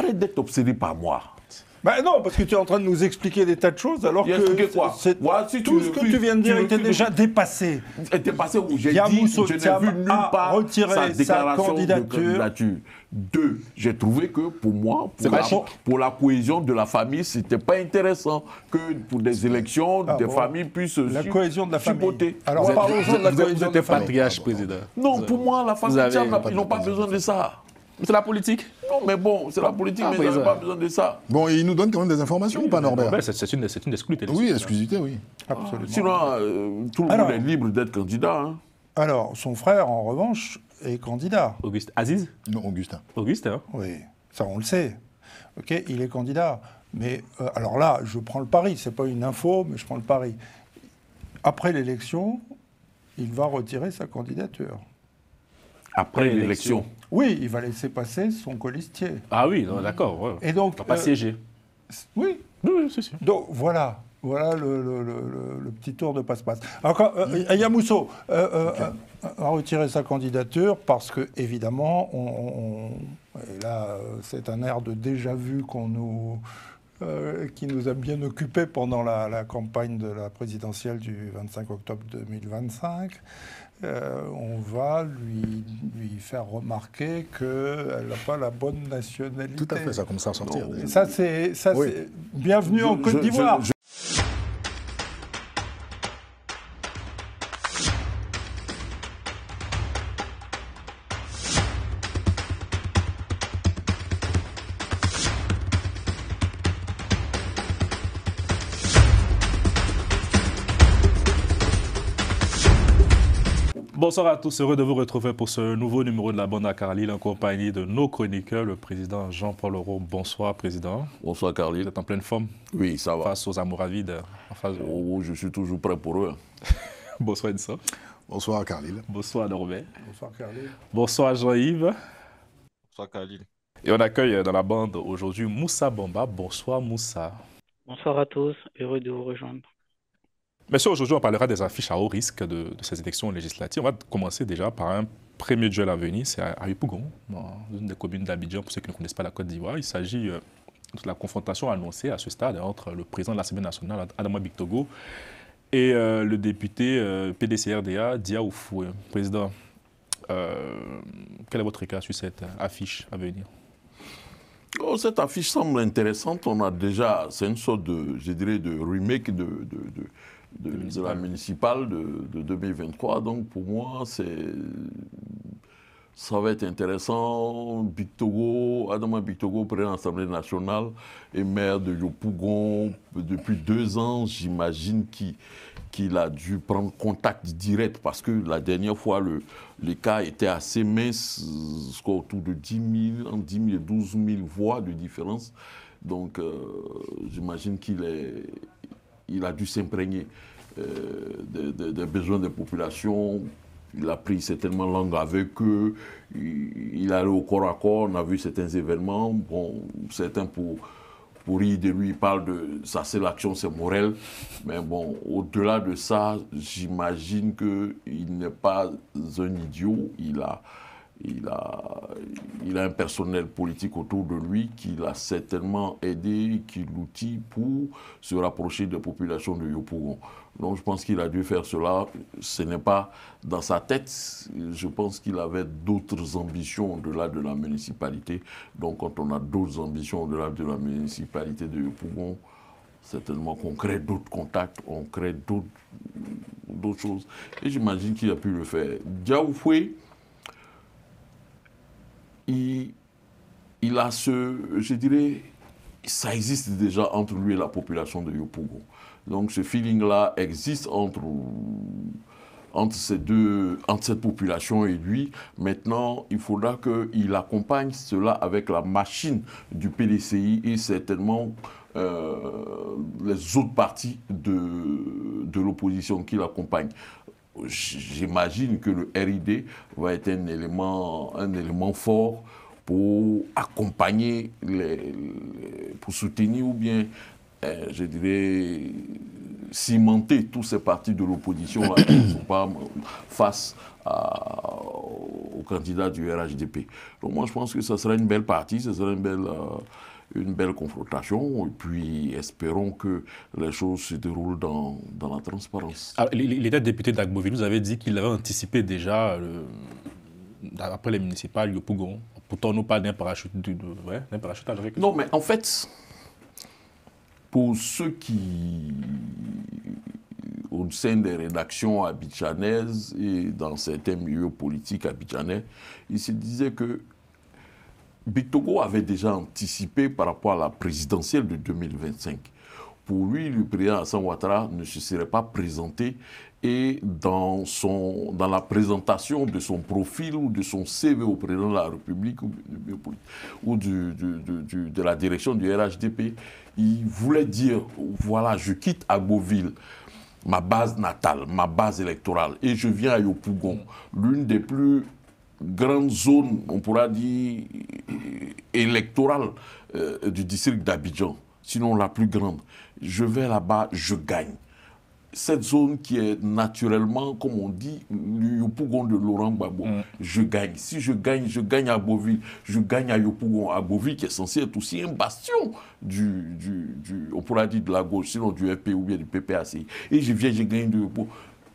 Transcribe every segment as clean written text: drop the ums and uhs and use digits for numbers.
arrête d'être obsédé par moi. Ben non, parce que tu es en train de nous expliquer des tas de choses alors que quoi voilà, si tout ce que tu viens de dire était déjà dépassé. Était passé où j'ai dit, Yamoussoou je n'ai Thiam vu nulle a part retiré sa déclaration sa de candidature. Deux, j'ai trouvé que pour moi, pour la cohésion de la famille, c'était pas intéressant que pour des élections, des familles puissent la cohésion de la famille. chipoter. Alors parlons-en de la cohésion de la famille. Patriarche, président. Non, pour moi, la famille, ils n'ont pas besoin de ça. C'est la politique. Non, mais bon, c'est la politique, mais ils n'ont pas besoin de ça. Bon, il nous donne quand même des informations ou pas, Norbert? C'est une exclusivité. Oui, exclusivité, oui. Absolument. Sinon, tout le monde est libre d'être candidat. Hein. Alors, son frère, en revanche, est candidat. Auguste Aziz? Non, Augustin. Augustin. Oui, ça on le sait. Ok, il est candidat. Mais alors là, je prends le pari. C'est pas une info, mais je prends le pari. Après l'élection, il va retirer sa candidature. Après l'élection. Oui, il va laisser passer son colistier. Ah oui, d'accord. Ouais. Et donc, il ne va pas siéger. Oui. Oui, c'est sûr. Donc voilà. Voilà le petit tour de passe-passe. Alors, Yamoussoou a retiré sa candidature parce que, évidemment, et là, c'est un air de déjà-vu qui nous a bien occupés pendant la campagne de la présidentielle du 25 octobre 2025. On va lui faire remarquer qu'elle n'a pas la bonne nationalité. Tout à fait, ça commence à sortir. Et ça, c'est bienvenue en Côte d'Ivoire. Bonsoir à tous, heureux de vous retrouver pour ce nouveau numéro de la Bande à Carlyle en compagnie de nos chroniqueurs, le président Jean-Paul Auro. Bonsoir, président. Bonsoir, Carlyle. Vous êtes en pleine forme? Oui, ça va. Face aux Amouravides Oh, je suis toujours prêt pour eux. Bonsoir, Edissa. Bonsoir, Carlyle. Bonsoir, Norbert. Bonsoir, Carlyle. Bonsoir, Jean-Yves. Bonsoir, Carlyle. Et on accueille dans la bande aujourd'hui Moussa Bamba. Bonsoir, Moussa. Bonsoir à tous, heureux de vous rejoindre. Monsieur, aujourd'hui, on parlera des affiches à haut risque de ces élections législatives. On va commencer déjà par un premier duel à venir, c'est à Yopougon, dans une des communes d'Abidjan, pour ceux qui ne connaissent pas la Côte d'Ivoire. Il s'agit de la confrontation annoncée à ce stade entre le président de l'Assemblée nationale, Adama Bictogo, et le député PDC-RDA, Dia Oufoué. Président, quel est votre écart sur cette affiche à venir? Oh, cette affiche semble intéressante. On a déjà, c'est une sorte de, je dirais, de remake de la municipale de 2023. Donc pour moi, ça va être intéressant. Bictogo, Adama Bictogo, président de l'Assemblée nationale et maire de Yopougon depuis 2 ans, j'imagine qu'il a dû prendre contact direct parce que la dernière fois, l'écart était assez mince, autour de 10 000, entre 10 000 et 12 000 voix de différence. Donc j'imagine il a dû s'imprégner des besoins des populations. Il a pris certainement langue avec eux. Il est allé au corps à corps. On a vu certains événements. Bon, certains pour rire de lui, ils parlent de ça, c'est l'action, c'est Morel. Mais bon, au-delà de ça, j'imagine qu'il n'est pas un idiot. Il a un personnel politique autour de lui qui l'a certainement aidé, qui l'outille pour se rapprocher des populations de Yopougon. Donc je pense qu'il a dû faire cela. Ce n'est pas dans sa tête. Je pense qu'il avait d'autres ambitions au-delà de la municipalité. Donc quand on a d'autres ambitions au-delà de la municipalité de Yopougon, certainement qu'on crée d'autres contacts, on crée d'autres choses. Et j'imagine qu'il a pu le faire. Dia Oufoué, il a je dirais, ça existe déjà entre lui et la population de Yopougon. Donc ce feeling-là existe entre cette population et lui. Maintenant, il faudra qu'il accompagne cela avec la machine du PDCI et certainement les autres partis de l'opposition qui l'accompagnent. J'imagine que le RID va être un élément fort pour accompagner, pour soutenir ou bien, je dirais, cimenter tous ces partis de l'opposition qui ne sont pas face au candidat du RHDP. Donc moi, je pense que ça sera une belle partie, ça sera une belle confrontation. Et puis, espérons que les choses se déroulent dans la transparence. Alors, il était député d'Agboville, nous avait dit qu'il avait anticipé déjà, après les municipales, Yopougon. Pourtant, nous parle d'un parachutage avec... Non, mais en fait, pour ceux qui, au sein des rédactions abidjanaises et dans certains milieux politiques abidjanais, ils se disaient que Bictogo avait déjà anticipé par rapport à la présidentielle de 2025. Pour lui, le président Hassan Ouattara ne se serait pas présenté et dans la présentation de son profil ou de son CV au président de la République ou de la direction du RHDP, il voulait dire, voilà, je quitte Agboville, ma base natale, ma base électorale, et je viens à Yopougon, l'une des plus grandes zones, on pourra dire, électorales du district d'Abidjan, sinon la plus grande. Je vais là-bas, je gagne. Cette zone qui est naturellement, comme on dit, le Yopougon de Laurent Gbagbo, je gagne. Si je gagne à Agboville, je gagne à Yopougon. Agboville qui est censé être aussi un bastion on pourra dire de la gauche, sinon du FP ou bien du PPAC. Et je viens, je gagne de Yopougon.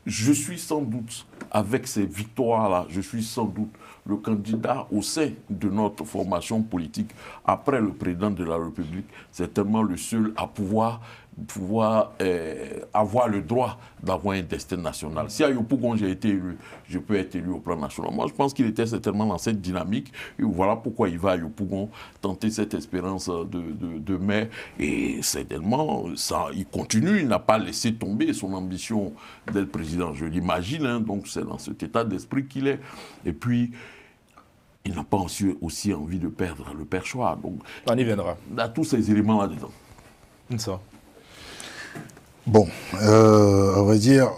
Je suis sans doute, avec ces victoires-là, je suis sans doute le candidat au sein de notre formation politique, après le président de la République, certainement le seul à pouvoir avoir le droit d'avoir un destin national. Si à Yopougon j'ai été élu, je peux être élu au plan national. Moi, je pense qu'il était certainement dans cette dynamique. Et voilà pourquoi il va à Yopougon tenter cette espérance de maire. Et certainement, il continue, il n'a pas laissé tomber son ambition d'être président, je l'imagine. Hein, donc c'est dans cet état d'esprit qu'il est. Et puis, il n'a pas aussi envie de perdre le perchoir. Donc, on y viendra. Il y a tous ces éléments là-dedans. Ça. Bon, à vrai dire,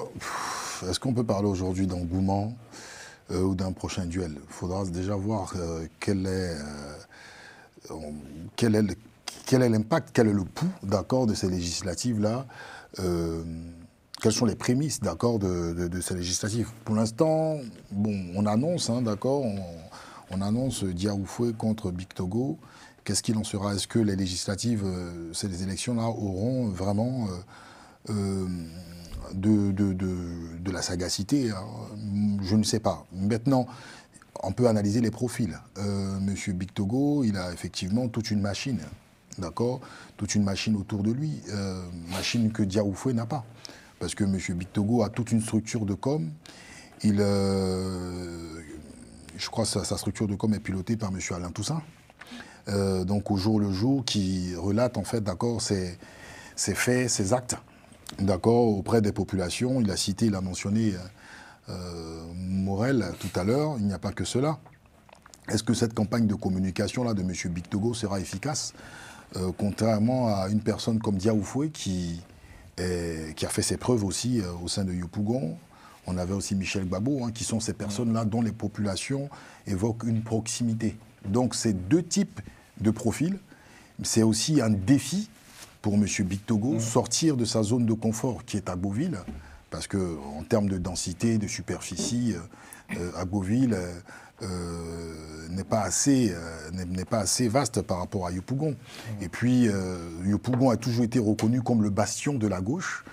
est-ce qu'on peut parler aujourd'hui d'engouement ou d'un prochain duel? Il faudra déjà voir quel est l'impact, quel est le pouls, d'accord, de ces législatives-là. Quelles sont les prémices, d'accord, de ces législatives? Pour l'instant, bon, on annonce, hein, d'accord, on annonce Diaoufoué contre Bictogo. Qu'est-ce qu'il en sera? Est-ce que les législatives, ces élections-là, auront vraiment de la sagacité, hein? Je ne sais pas. Maintenant, on peut analyser les profils. Monsieur Bictogo, il a effectivement toute une machine, d'accord, toute une machine autour de lui, machine que Diaoufoué n'a pas. Parce que monsieur Bictogo a toute une structure de com. Je crois que sa structure de com est pilotée par monsieur Alain Toussaint. Donc au jour le jour, qui relate en fait, d'accord, ses faits, ses actes, d'accord, auprès des populations. Il a mentionné Morel tout à l'heure. Il n'y a pas que cela. Est-ce que cette campagne de communication là de monsieur Bictogo sera efficace, contrairement à une personne comme Diaoufoué qui a fait ses preuves aussi au sein de Yopougon? On avait aussi Michel Gbagbo, hein, qui sont ces personnes-là dont les populations évoquent une proximité. Donc c'est deux types de profils. C'est aussi un défi pour M. Bictogo, sortir de sa zone de confort qui est Agboville, parce qu'en termes de densité, de superficie, Agboville n'est pas assez vaste par rapport à Yopougon. Et puis, Yopougon a toujours été reconnu comme le bastion de la gauche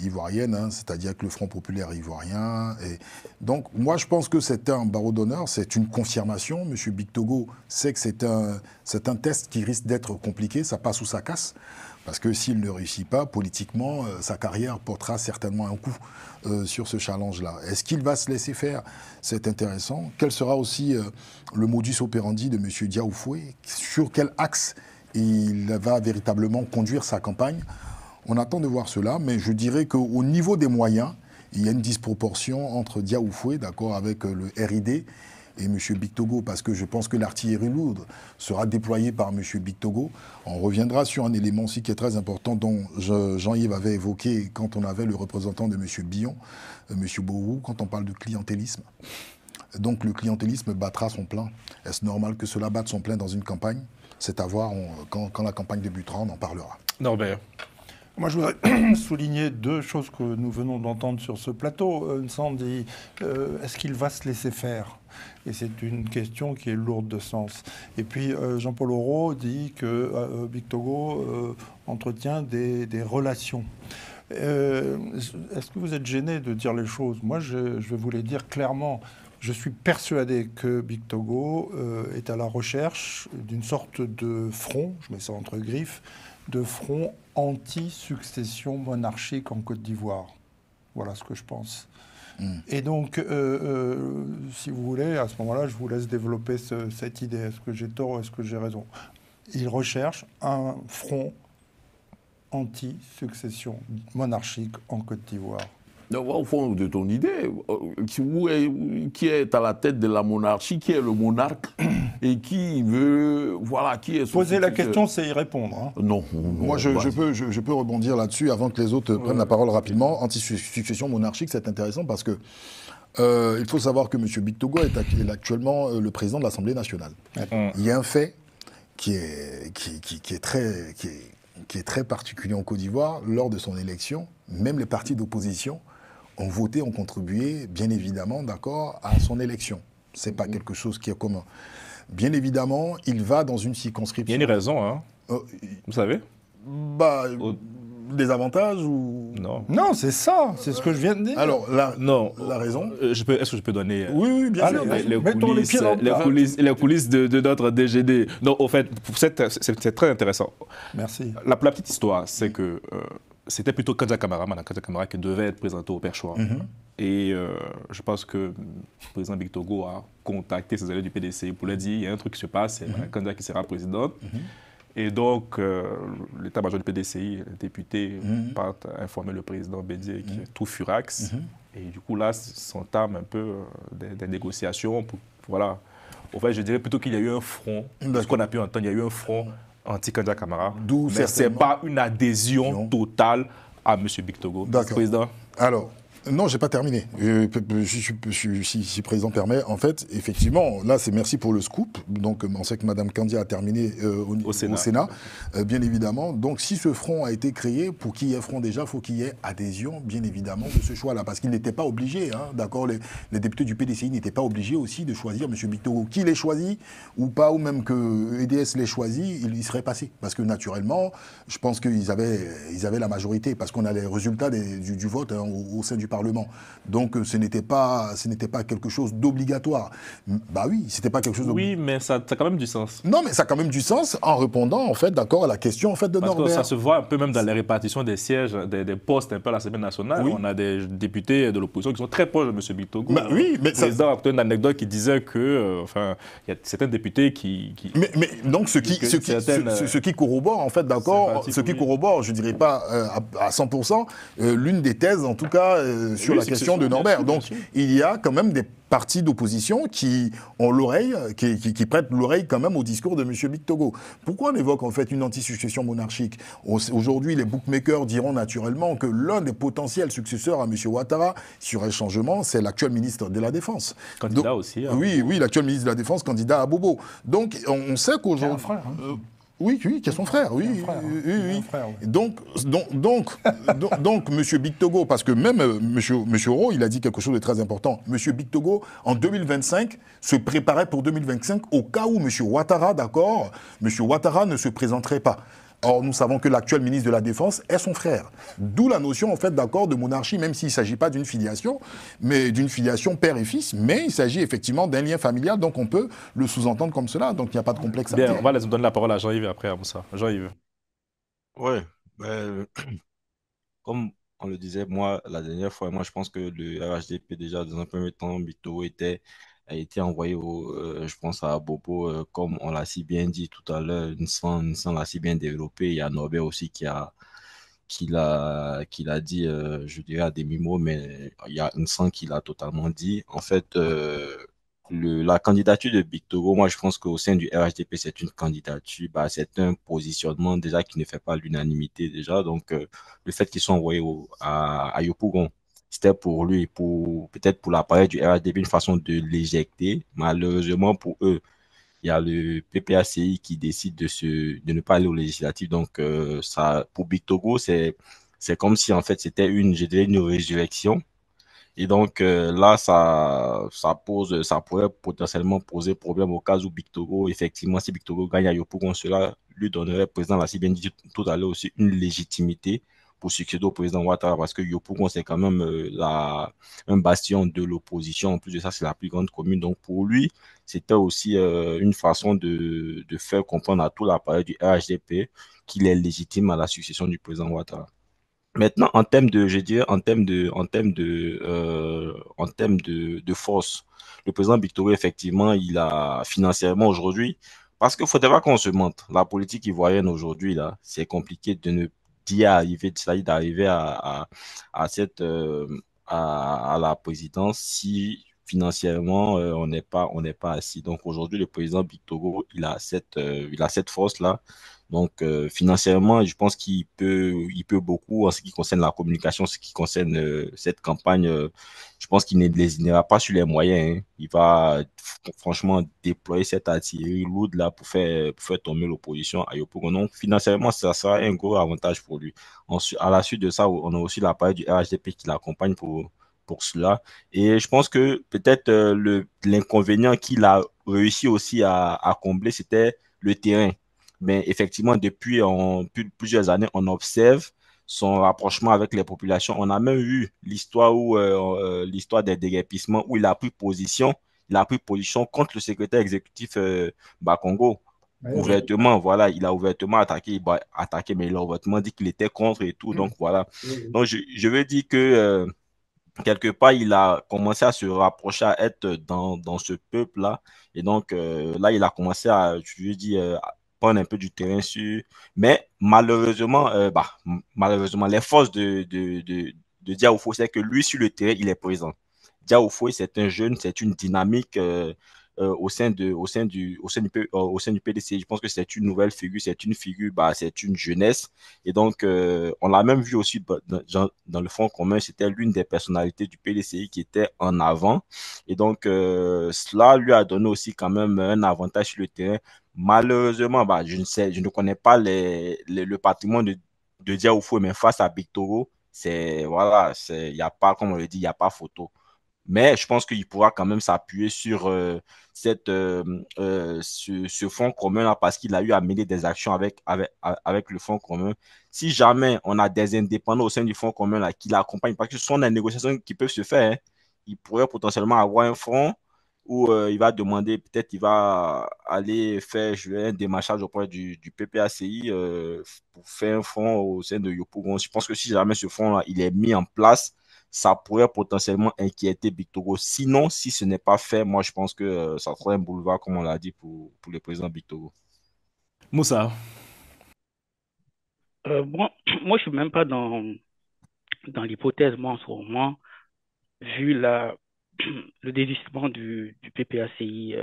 ivoirienne, hein, c'est-à-dire que le Front populaire ivoirien. Et donc, moi, je pense que c'est un barreau d'honneur, c'est une confirmation. M. Bictogo sait que c'est un test qui risque d'être compliqué, ça passe ou ça casse. Parce que s'il ne réussit pas, politiquement, sa carrière portera certainement un coup sur ce challenge-là. Est-ce qu'il va se laisser faire? C'est intéressant. Quel sera aussi le modus operandi de M. Diaoufoué? Sur quel axe il va véritablement conduire sa campagne? On attend de voir cela, mais je dirais qu'au niveau des moyens, il y a une disproportion entre Diaoufoué, d'accord, avec le RID, et M. Bictogo, parce que je pense que l'artillerie lourde sera déployée par M. Bictogo. On reviendra sur un élément aussi qui est très important, dont Jean-Yves avait évoqué quand on avait le représentant de M. Billon, M. Bourou, quand on parle de clientélisme. Donc le clientélisme battra son plein. Est-ce normal que cela batte son plein dans une campagne? C'est à voir, quand la campagne débutera, on en parlera. Norbert, Moi, je voudrais souligner deux choses que nous venons d'entendre sur ce plateau. Nsand dit est-ce qu'il va se laisser faire? Et c'est une question qui est lourde de sens. Et puis Jean-Paul Aureau dit que Big Togo entretient des relations. Est-ce que vous êtes gêné de dire les choses? Moi, je vais vous les dire clairement. Je suis persuadé que Big Togo est à la recherche d'une sorte de front, je mets ça entre griffes, de front anti-succession monarchique en Côte d'Ivoire. Voilà ce que je pense. Et donc, si vous voulez, à ce moment-là, je vous laisse développer cette idée. Est-ce que j'ai tort ou est-ce que j'ai raison? Il recherche un front anti-succession monarchique en Côte d'Ivoire. Au fond de ton idée, qui est à la tête de la monarchie, qui est le monarque et qui veut, voilà, qui est... Poser la question, c'est y répondre. Hein. Non. Moi, je peux rebondir là-dessus avant que les autres prennent la parole rapidement. Anti-succession monarchique, c'est intéressant parce que il faut savoir que M. Big Togo est actuellement le président de l'Assemblée nationale. Il y a un fait qui est très particulier en Côte d'Ivoire. Lors de son élection, même les partis d'opposition ont voté, ont contribué, bien évidemment, d'accord, à son élection. Ce n'est pas quelque chose qui est commun. Bien évidemment, il va dans une circonscription. Il y a une raison, hein. Vous savez? Des avantages ou... Non, c'est ça, c'est ce que je viens de dire. Alors, la raison Est-ce que je peux donner Oui, bien sûr. Les coulisses de notre DGD. Non, au fait, c'est très intéressant. Merci. La petite histoire, c'est que c'était plutôt Kandja Camara, Madame Kandja Camara, qui devait être présenté au perchoir. Et je pense que le président Big Togo a contacté ses alliés du PDC pour leur dire il y a un truc qui se passe, c'est Madame Kandja qui sera présidente. Et donc, l'état-major du PDCI, les députés partent informer le président Bédié qui est tout furax. Et du coup, là, s'entament un peu des négociations pour, voilà. En fait, je dirais plutôt qu'il y a eu un front, ce qu'on a pu entendre, il y a eu un front anti-Kandja Camara. Mais ce n'est pas une adhésion totale à M. Big Togo. Président. Alors, non, je n'ai pas terminé. Si le président permet, en fait, effectivement, là, c'est merci pour le scoop. Donc, on sait que Mme Kandia a terminé au Sénat, bien évidemment. Donc, si ce front a été créé, pour qu'il y ait front déjà, il faut qu'il y ait adhésion, bien évidemment, de ce choix-là. Parce qu'ils n'étaient pas obligés, hein, d'accord, les députés du PDCI n'étaient pas obligés aussi de choisir M. Big Togo. Qui l'ait choisi ou pas, ou même que EDS l'ait choisi, il y serait passé. Parce que, naturellement, je pense qu'ils avaient la majorité, parce qu'on a les résultats du vote hein, au sein du Parlement. Donc ce n'était pas quelque chose d'obligatoire. Bah oui, c'était pas quelque chose d'obligatoire. Oui, mais ça a quand même du sens. Non, mais ça a quand même du sens en répondant en fait, d'accord, à la question en fait de Norbert. Parce que ça se voit un peu même dans la répartition des sièges, des postes un peu à l'Assemblée nationale. Oui. On a des députés de l'opposition qui sont très proches de M. Big Togo. Bah oui, mais le président a peut-être une anecdote qui disait que, il y a certains députés qui... Mais donc ce qui corrobore en fait, d'accord, ce qui corrobore, je dirais pas à 100%, l'une des thèses en tout cas sur la question de Norbert. Donc, il y a quand même des partis d'opposition qui ont l'oreille, qui prêtent l'oreille quand même au discours de M. Big Togo. Pourquoi on évoque en fait une anti-succession monarchique? Aujourd'hui, les bookmakers diront naturellement que l'un des potentiels successeurs à M. Ouattara sur un changement, c'est l'actuel ministre de la Défense. Candidat aussi. Hein. Oui, l'actuel ministre de la Défense, candidat à Bobo. Donc, on sait qu'aujourd'hui... un frère, hein. Oui, qui est son frère, oui. Frère. Donc, M. Big Togo, parce que même M. Oro, il a dit quelque chose de très important. M. Big Togo, en 2025, se préparait pour 2025 au cas où M. Ouattara, d'accord, M. Ouattara ne se présenterait pas. Or, nous savons que l'actuel ministre de la Défense est son frère. D'où la notion, en fait, d'accord, de monarchie, même s'il ne s'agit pas d'une filiation, mais d'une filiation père et fils, mais il s'agit effectivement d'un lien familial, donc on peut le sous-entendre comme cela, donc il n'y a pas de complexe à dire. Bien, on va laisser donner la parole à Jean-Yves après, à Moussa. Jean-Yves. Oui, comme on le disait, moi, la dernière fois, moi, je pense que le RHDP, déjà, dans un premier temps, Big Togo a été envoyé je pense à Bobo, comme on l'a si bien dit tout à l'heure, Nissan l'a si bien développé. Il y a Norbert aussi qui l'a dit, je dirais à demi-mot, mais il y a Nissan qui l'a totalement dit. En fait, la candidature de Big Togo, moi, je pense qu'au sein du RHDP, c'est une candidature, c'est un positionnement déjà qui ne fait pas l'unanimité déjà. Donc, le fait qu'ils soient envoyés à Yopougon, c'était pour lui, peut-être pour l'appareil du RHDP, une façon de l'éjecter. Malheureusement pour eux, il y a le PPACI qui décide de ne pas aller aux législatives. Donc, pour Big Togo, c'est comme si, en fait, c'était je dirais, une résurrection. Et donc, là, ça pourrait potentiellement poser problème au cas où Big Togo, effectivement, si Big Togo gagne à Yopougon, cela lui donnerait, le président l'a si bien dit tout à l'heure aussi, une légitimité pour succéder au président Ouattara, parce que Yopougon, c'est quand même un bastion de l'opposition. En plus de ça, c'est la plus grande commune. Donc, pour lui, c'était aussi une façon de faire comprendre à tout l'appareil du RHDP qu'il est légitime à la succession du président Ouattara. Maintenant, je dirais, en termes de force, le président Victory, effectivement, il a financièrement aujourd'hui, parce qu'il ne faudrait pas qu'on se mente, la politique ivoirienne aujourd'hui, là, c'est compliqué de ne d'y arriver, c'est-à-dire d'arriver à à la présidence si financièrement on n'est pas assis. Donc aujourd'hui, le président Victory, il a cette force-là. Donc, financièrement, je pense il peut beaucoup en ce qui concerne la communication, en ce qui concerne cette campagne. Je pense qu'il ne lésinera pas sur les moyens, hein. Il va franchement déployer cette artillerie lourde là pour faire tomber l'opposition à Yopougon. Donc, financièrement, ça sera un gros avantage pour lui. Ensuite, à la suite de ça, on a aussi l'appareil du RHDP qui l'accompagne pour cela. Et je pense que peut-être l'inconvénient qu'il a réussi aussi à combler, c'était le terrain. Mais effectivement, depuis plusieurs années, on observe son rapprochement avec les populations. On a même eu l'histoire des déguerpissements où il a pris position contre le secrétaire exécutif Bakongo. Oui, oui. Ouvertement, voilà, il a ouvertement attaqué, mais il a ouvertement dit qu'il était contre et tout. Donc voilà. Oui, Donc je veux dire que quelque part, il a commencé à se rapprocher, à être dans ce peuple-là. Et donc, là, il a commencé je lui dis, à prendre un peu du terrain sur. Mais malheureusement, malheureusement, les forces de Diaoufo, c'est que lui, sur le terrain, il est présent. Diaoufo, c'est un jeune, c'est une dynamique au sein du PDC. Je pense que c'est une nouvelle figure, c'est une figure, c'est une jeunesse. Et donc, on l'a même vu aussi dans le Front commun, c'était l'une des personnalités du PDCI qui était en avant. Et donc, cela lui a donné aussi quand même un avantage sur le terrain. Malheureusement, je ne connais pas le patrimoine de Diaoufou, mais face à Victoro, voilà, il n'y a pas, comme on le dit, il n'y a pas photo. Mais je pense qu'il pourra quand même s'appuyer sur ce fonds commun-là parce qu'il a eu à mener des actions avec le fonds commun. Si jamais on a des indépendants au sein du fonds commun là, qui l'accompagnent, parce que ce sont des négociations qui peuvent se faire, hein, il pourrait potentiellement avoir un fonds où il va demander, peut-être il va aller faire un démarchage auprès du PPACI pour faire un fonds au sein de Yopougon. Je pense que si jamais ce fonds-là il est mis en place, ça pourrait potentiellement inquiéter Victogo. Sinon, si ce n'est pas fait, moi, je pense que ça serait un boulevard, comme on l'a dit, pour le président Victogo. Moussa, Moi, moi, je suis même pas dans l'hypothèse, moi, en ce moment, vu le désistement du PPACI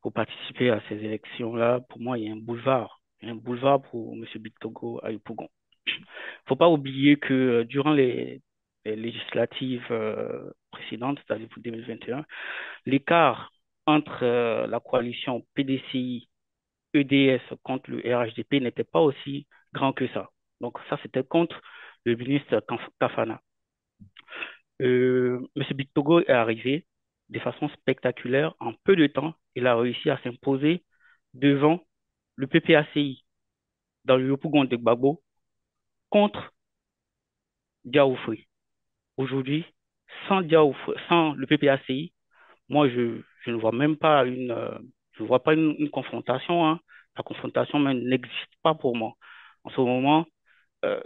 pour participer à ces élections-là. Pour moi, il y a un boulevard. Il y a un boulevard pour M. Bictogo à Yopougon. Faut pas oublier que durant les législatives précédentes, c'est-à-dire pour 2021, l'écart entre la coalition PDCI EDS contre le RHDP n'était pas aussi grand que ça. Donc ça, c'était contre le ministre Kafana. M. Bictogo est arrivé de façon spectaculaire. En peu de temps, il a réussi à s'imposer devant le PPACI dans le Yopougon de Gbagbo contre Diaoufri. Aujourd'hui, sans le PPACI, moi, je ne vois même pas je vois pas une confrontation, hein. La confrontation même n'existe pas pour moi. En ce moment,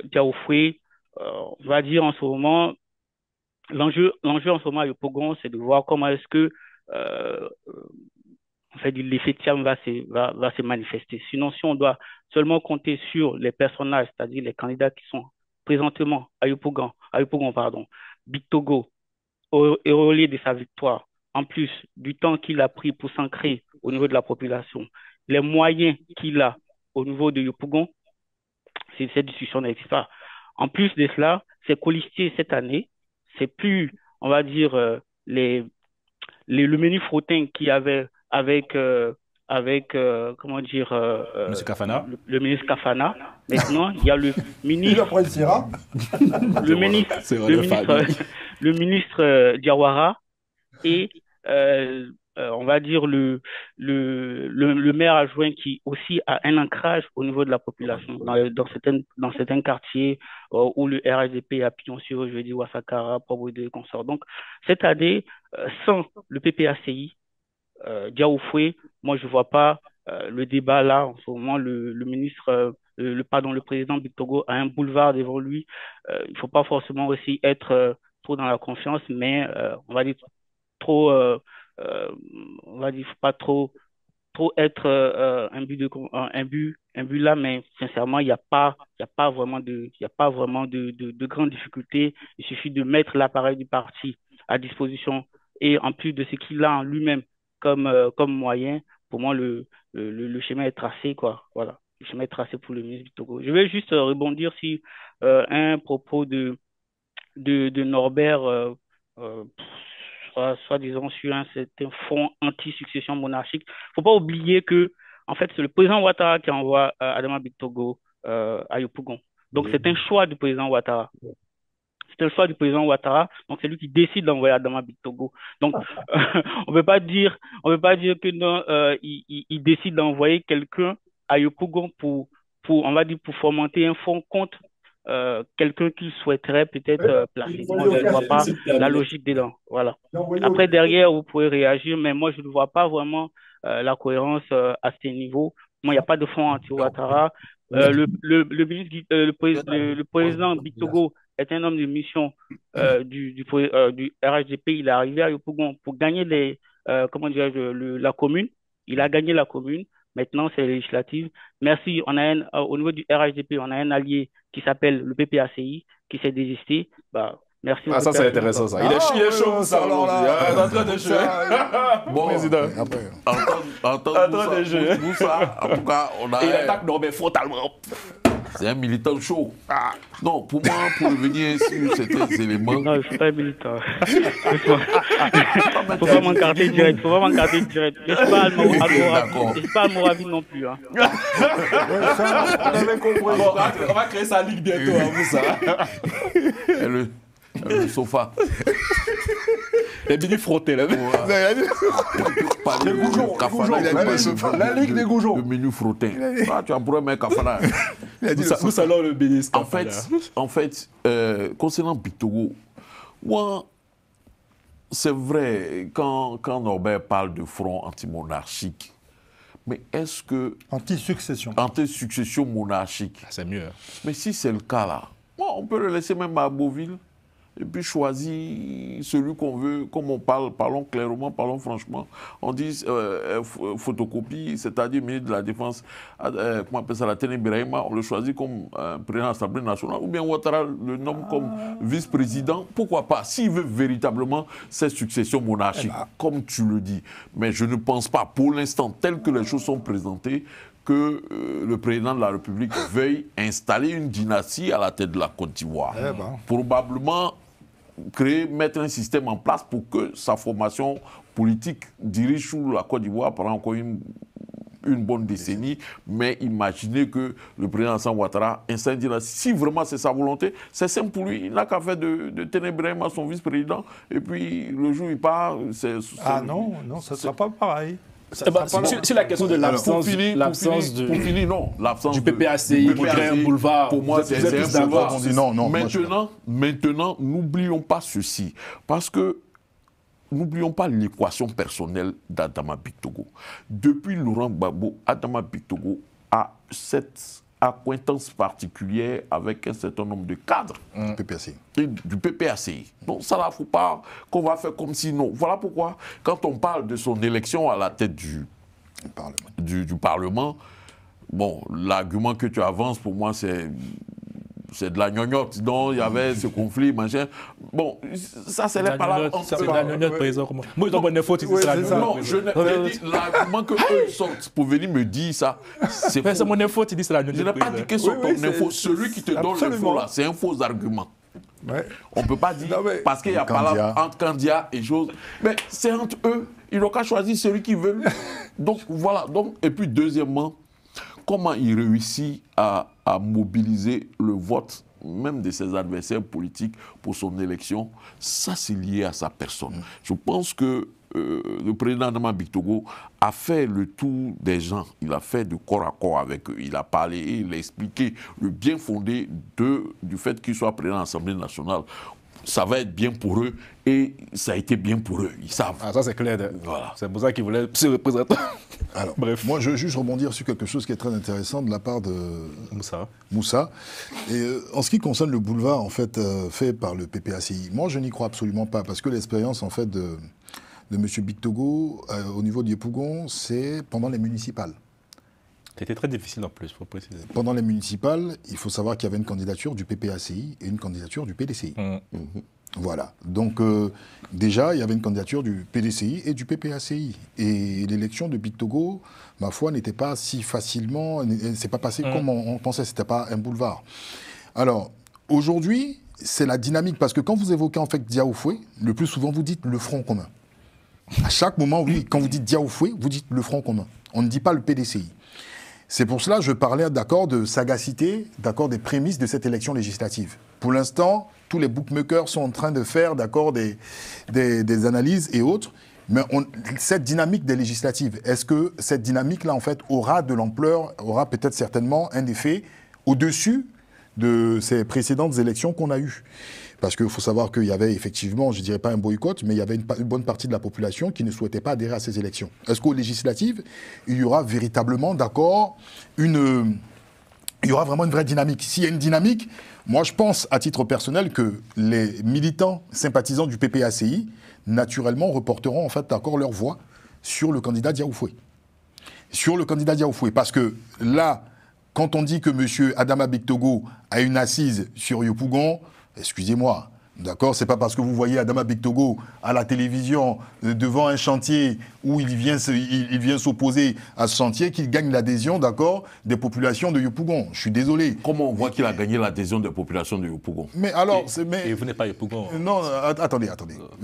Diaoufri, on va dire en ce moment, l'enjeu en ce moment à Yopougon, c'est de voir comment est-ce que euh, en fait, l'effet de charme va se manifester. Sinon, si on doit seulement compter sur les personnages, c'est-à-dire les candidats qui sont présentement à Yopougon, pardon, Big Togo, et au lieu de sa victoire, en plus du temps qu'il a pris pour s'ancrer au niveau de la population, les moyens qu'il a au niveau de Yopougon, cette discussion n'existe pas. En plus de cela, c'est colistier cette année, c'est plus, on va dire, le menu frottin qu'il y avait avec comment dire, Monsieur Kafana. le ministre Kafana. Maintenant, il y a le Il ministre, appréciera. le ministre, C'est vrai, le la ministre, famille. le ministre Diawara et on va dire le maire adjoint qui aussi a un ancrage au niveau de la population dans certains quartiers où le RSDP a pignon sur rue, je veux dire Ouassakara, Provodé et consorts. Donc cette année, sans le PPACI, Diaoufoué, moi je vois pas le débat là en ce moment. Le ministre, le président Bictogo a un boulevard devant lui. Il faut pas forcément aussi être trop dans la confiance, mais on va dire trop, on va dire, faut pas trop être un but là, mais sincèrement, il y a pas vraiment de grandes difficultés. Il suffit de mettre l'appareil du parti à disposition et en plus de ce qu'il a en lui-même comme moyen, pour moi, le chemin est tracé, quoi. Voilà. Le chemin est tracé pour le ministre du Togo. Je vais juste rebondir sur un propos de Norbert, soi-disant sur un certain fonds anti-succession monarchique. Il ne faut pas oublier que, en fait, c'est le président Ouattara qui envoie Adama Bictogo à Yopougon. Donc, c'est un choix du président Ouattara. C'est un choix du président Ouattara, donc c'est lui qui décide d'envoyer Adama Bictogo. Donc, on ne peut pas dire que non, il décide d'envoyer quelqu'un à Yopougon on va dire, pour fomenter un fonds contre quelqu'un qu'il souhaiterait peut-être placer. Moi, je ne vois pas la logique dedans. Voilà. Après, derrière, vous pouvez réagir, mais moi, je ne vois pas vraiment la cohérence à ce niveau. Moi, il n'y a pas de fonds anti-Ouattara. Le président Bictogo est un homme de mission du RHDP. Il est arrivé à Yopougon pour gagner la commune. Il a gagné la commune. Maintenant, c'est législative. Merci. Au niveau du RHDP, on a un allié qui s'appelle le PPACI qui s'est désisté. Bah, merci. Ah, ça, c'est intéressant, ça. Il est chaud, ça, aujourd'hui. Il est en train de jouer. Bon, président. En train de jouer. Moussa, en tout cas, on a. Et il attaque Norbert frontalement. C'est un militant chaud. Non, pour moi, pour revenir sur certains éléments. Non, je ne suis pas un militant. Il ne faut pas m'encarter direct. Je ne suis pas Almoravi non plus. Hein. On va créer sa ligue bientôt, hein, Moussa. Le sofa. Les mini frottés, là. Les goujons. La ligue des goujons. Le menu frotté. Ah, tu as pour un mec Kafana. Nous saluons le ministre. En fait, concernant Bictogo, moi, c'est vrai, quand Norbert parle de front anti-monarchique, mais est-ce que... Anti-succession. Anti-succession monarchique. C'est mieux. Mais si c'est le cas là, on peut le laisser même à Beauville. Et puis choisir celui qu'on veut, comme on parle, parlons clairement, parlons franchement. On dit photocopie, c'est-à-dire ministre de la Défense, comment on appelle ça, la Tene Birahima, on le choisit comme président de l'Assemblée nationale, ou bien Ouattara le nomme comme vice-président. Pourquoi pas, s'il veut véritablement cette succession monarchique, comme tu le dis. Mais je ne pense pas, pour l'instant, tel que les choses sont présentées, que le président de la République veuille installer une dynastie à la tête de la Côte d'Ivoire. Probablement mettre un système en place pour que sa formation politique dirige sous la Côte d'Ivoire pendant encore une bonne décennie, mais imaginez que le président Alassane Ouattara installe une dynastie. Si vraiment c'est sa volonté, c'est simple pour lui. Il n'a qu'à faire de Ténébrahima son vice-président, et puis le jour où il part, Ah non, ça ne sera pas pareil. Sur la question de l'absence du PPACI qui crée un boulevard, pour moi, c'est un boulevard. Non, maintenant, n'oublions pas ceci, parce que n'oublions pas l'équation personnelle d'Adama Bictogo. Depuis Laurent Gbagbo, Adama Bictogo a cette acquaintance particulière avec un certain nombre de cadres du PPACI. Donc ça, là, il ne faut pas qu'on va faire comme si non. Voilà pourquoi, quand on parle de son élection à la tête du Parlement, bon, l'argument que tu avances, pour moi, c'est de la gnognotte. Donc, il y avait ce conflit, machin. Bon, ça, c'est les paroles. C'est de la gnognotte, par exemple. Moi, ils ont bonne faute, non, je n'ai dit l'argument que eux sortent pour venir me dire ça. C'est mon info, tu dis c'est la gnognotte. Je n'ai pas dit que c'est ton info. Celui qui te donne l'info, là, c'est un faux argument. Ouais. On ne peut pas dire, Non, mais- parce qu'il y a pas là entre Candia et choses. Mais c'est entre eux. Ils n'ont qu'à choisir celui qu'ils veulent. Donc, voilà. Donc, et puis, deuxièmement, comment il réussit à mobiliser le vote, même de ses adversaires politiques, pour son élection, ça, c'est lié à sa personne. Je pense que le président Adama Bictogo a fait le tour des gens, il a fait de corps à corps avec eux, il a parlé, il a expliqué le bien fondé du fait qu'il soit président de l'Assemblée nationale. Ça va être bien pour eux et ça a été bien pour eux, ils savent. Ah, ça c'est clair. Voilà. C'est pour ça qu'ils voulaient se représenter. Alors, Bref. moi, je veux juste rebondir sur quelque chose qui est très intéressant de la part de Moussa. Et, en ce qui concerne le boulevard en fait, fait par le PPACI, moi, je n'y crois absolument pas parce que l'expérience en fait, de M. Bictogo au niveau du Yopougon, c'est pendant les municipales. C'était très difficile en plus, il faut préciser. Pendant les municipales, il faut savoir qu'il y avait une candidature du PPACI et une candidature du PDCI. Voilà. Donc, déjà, il y avait une candidature du PDCI et du PPACI. Et l'élection de Bictogo, ma foi, n'était pas si facilement... C'est pas passé comme on pensait, c'était pas un boulevard. Alors, aujourd'hui, c'est la dynamique, parce que quand vous évoquez en fait Diaoufoué, le plus souvent, vous dites le Front commun. À chaque moment, oui, quand vous dites Diaoufoué, vous dites le Front commun. On ne dit pas le PDCI. C'est pour cela que je parlais d'accord de sagacité, d'accord des prémices de cette élection législative. Pour l'instant, tous les bookmakers sont en train de faire d'accord des analyses et autres, mais cette dynamique des législatives, est-ce que cette dynamique-là, en fait, aura de l'ampleur, aura peut-être certainement un effet au-dessus de ces précédentes élections qu'on a eues? Parce qu'il faut savoir qu'il y avait effectivement, je ne dirais pas un boycott, mais il y avait une bonne partie de la population qui ne souhaitait pas adhérer à ces élections. Est-ce qu'aux législatives, il y aura véritablement, d'accord, il y aura vraiment une vraie dynamique? S'il y a une dynamique, moi je pense à titre personnel que les militants sympathisants du PPACI, naturellement, reporteront en fait d'accord leur voix sur le candidat Diaoufoué. Sur le candidat Diaoufoué. Parce que là, quand on dit que M. Adama Bictogo a une assise sur Yopougon, excusez-moi, d'accord, c'est pas parce que vous voyez Adama Bictogo à la télévision devant un chantier où il vient s'opposer à ce chantier qu'il gagne l'adhésion, d'accord, des populations de Yopougon. Je suis désolé. Comment on voit qu'il a gagné l'adhésion des populations de Yopougon? Mais alors, et vous n'êtes pas Yopougon? Non, attendez.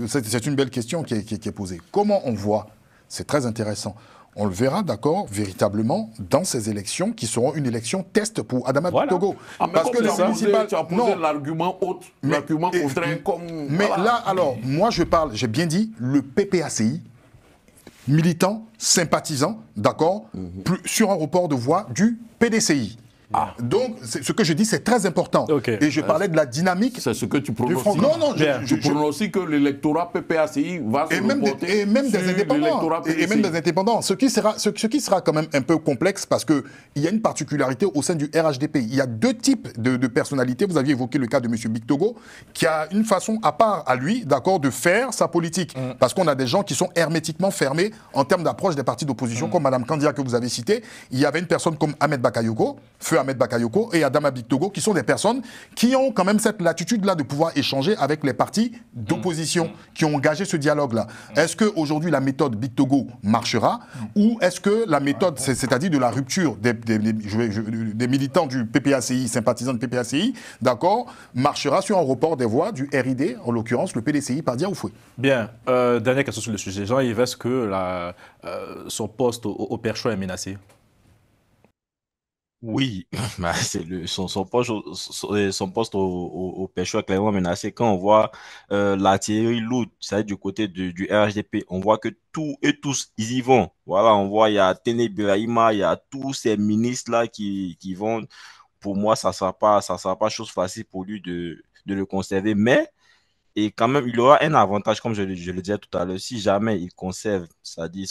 C'est une belle question qui est posée. Comment on voit? C'est très intéressant. On le verra, d'accord, véritablement, dans ces élections qui seront une élection test pour Adama Bictogo. Parce que les municipales... Tu as posé l'argument contraire comme... Mais voilà. Là, alors, moi je parle, j'ai bien dit, le PPACI, militant, sympathisant, d'accord, sur un report de voix du PDCI. Donc, ce que je dis, c'est très important. Et je parlais de la dynamique. C'est ce que tu prononces. Non, je prononce que l'électorat PPACI va se reporter et même des indépendants. Et même des indépendants. Ce qui sera quand même un peu complexe parce qu'il y a une particularité au sein du RHDP. Il y a deux types de personnalités. Vous aviez évoqué le cas de M. Bictogo, qui a une façon à part à lui, d'accord, de faire sa politique. Parce qu'on a des gens qui sont hermétiquement fermés en termes d'approche des partis d'opposition, comme Mme Kandia que vous avez cité. Il y avait une personne comme Ahmed Bakayoko, feu Ahmed Bakayoko et Adama Bictogo, qui sont des personnes qui ont quand même cette latitude-là de pouvoir échanger avec les partis d'opposition qui ont engagé ce dialogue-là. Est-ce qu'aujourd'hui la méthode Bictogo marchera ou est-ce que la méthode, c'est-à-dire de la rupture des militants du PPACI, sympathisants du PPACI, d'accord, marchera sur un report des voix du RID, en l'occurrence le PDCI par Diaoufoué? Bien, dernière question sur le sujet. Jean-Yves, est-ce que son poste au Perchois est menacé? Oui, c'est son poste au Pêcheur est clairement menacé. Quand on voit l'artillerie lourde, c'est du côté du RHDP, on voit que tout et tous, ils y vont. Voilà, on voit, il y a Tene Birahima, il y a tous ces ministres-là qui vont. Pour moi, ça sera pas chose facile pour lui de le conserver. Mais et quand même, il aura un avantage, comme je le disais tout à l'heure, si jamais il conserve, c'est-à-dire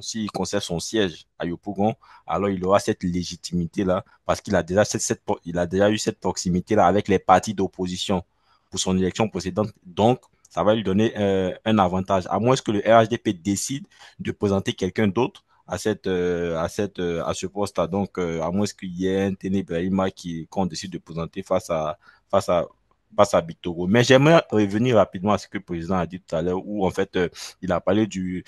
s'il conserve son siège à Yopougon, alors il aura cette légitimité-là, parce qu'il a déjà il a déjà eu cette proximité-là avec les partis d'opposition pour son élection précédente. Donc, ça va lui donner un avantage, à moins que le RHDP décide de présenter quelqu'un d'autre à ce poste-là. Donc, à moins qu'il y ait un Tene Ibrahima qu'on décide de présenter face à face à Bictogo. Mais j'aimerais revenir rapidement à ce que le président a dit tout à l'heure, où en fait, il a parlé du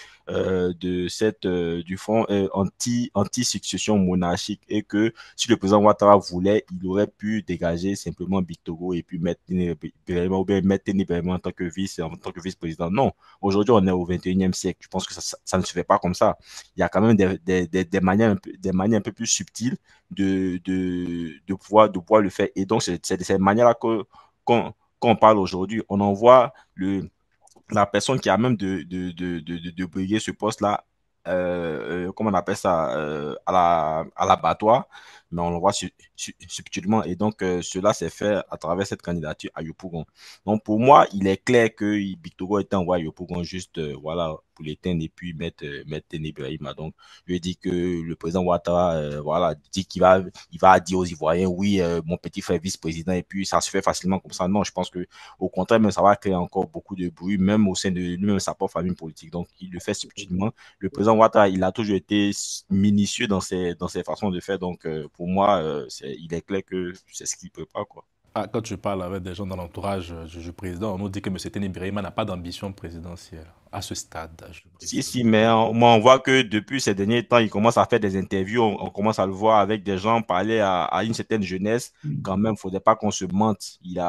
fonds anti-succession monarchique et que si le président Ouattara voulait, il aurait pu dégager simplement Bictogo et puis mettre ou bien mettre Teni Berima en tant que vice-président. Non, aujourd'hui, on est au 21e siècle. Je pense que ça ne se fait pas comme ça. Il y a quand même des manières un peu plus subtiles de pouvoir le faire. Et donc, c'est de cette manière-là qu'on parle aujourd'hui. On envoie la personne qui a même de briguer ce poste-là, comment on appelle ça, à l'abattoir, mais on le voit subtilement. Et donc, cela s'est fait à travers cette candidature à Yopougon. Donc, pour moi, il est clair que Bictogo a été envoyé à Yopougon juste voilà, pour l'éteindre et puis mettre Teni Berima. Donc, je dis que le président Ouattara voilà, dit il va dire aux Ivoiriens, oui, mon petit frère vice-président, et puis ça se fait facilement comme ça. Non, je pense que au contraire, même ça va créer encore beaucoup de bruit, même au sein de lui-même, sa propre famille politique. Donc, il le fait subtilement. Le président Ouattara, il a toujours été minutieux dans ses façons de faire. Donc, pour moi, il est clair que c'est ce qu'il ne peut pas, quoi. Ah, quand tu parles avec des gens dans l'entourage du président, on nous dit que M. Teni Berima n'a pas d'ambition présidentielle à ce stade. Si, mais on voit que depuis ces derniers temps, il commence à faire des interviews, on commence à le voir avec des gens parler à une certaine jeunesse. Quand même, il ne faudrait pas qu'on se mente. Il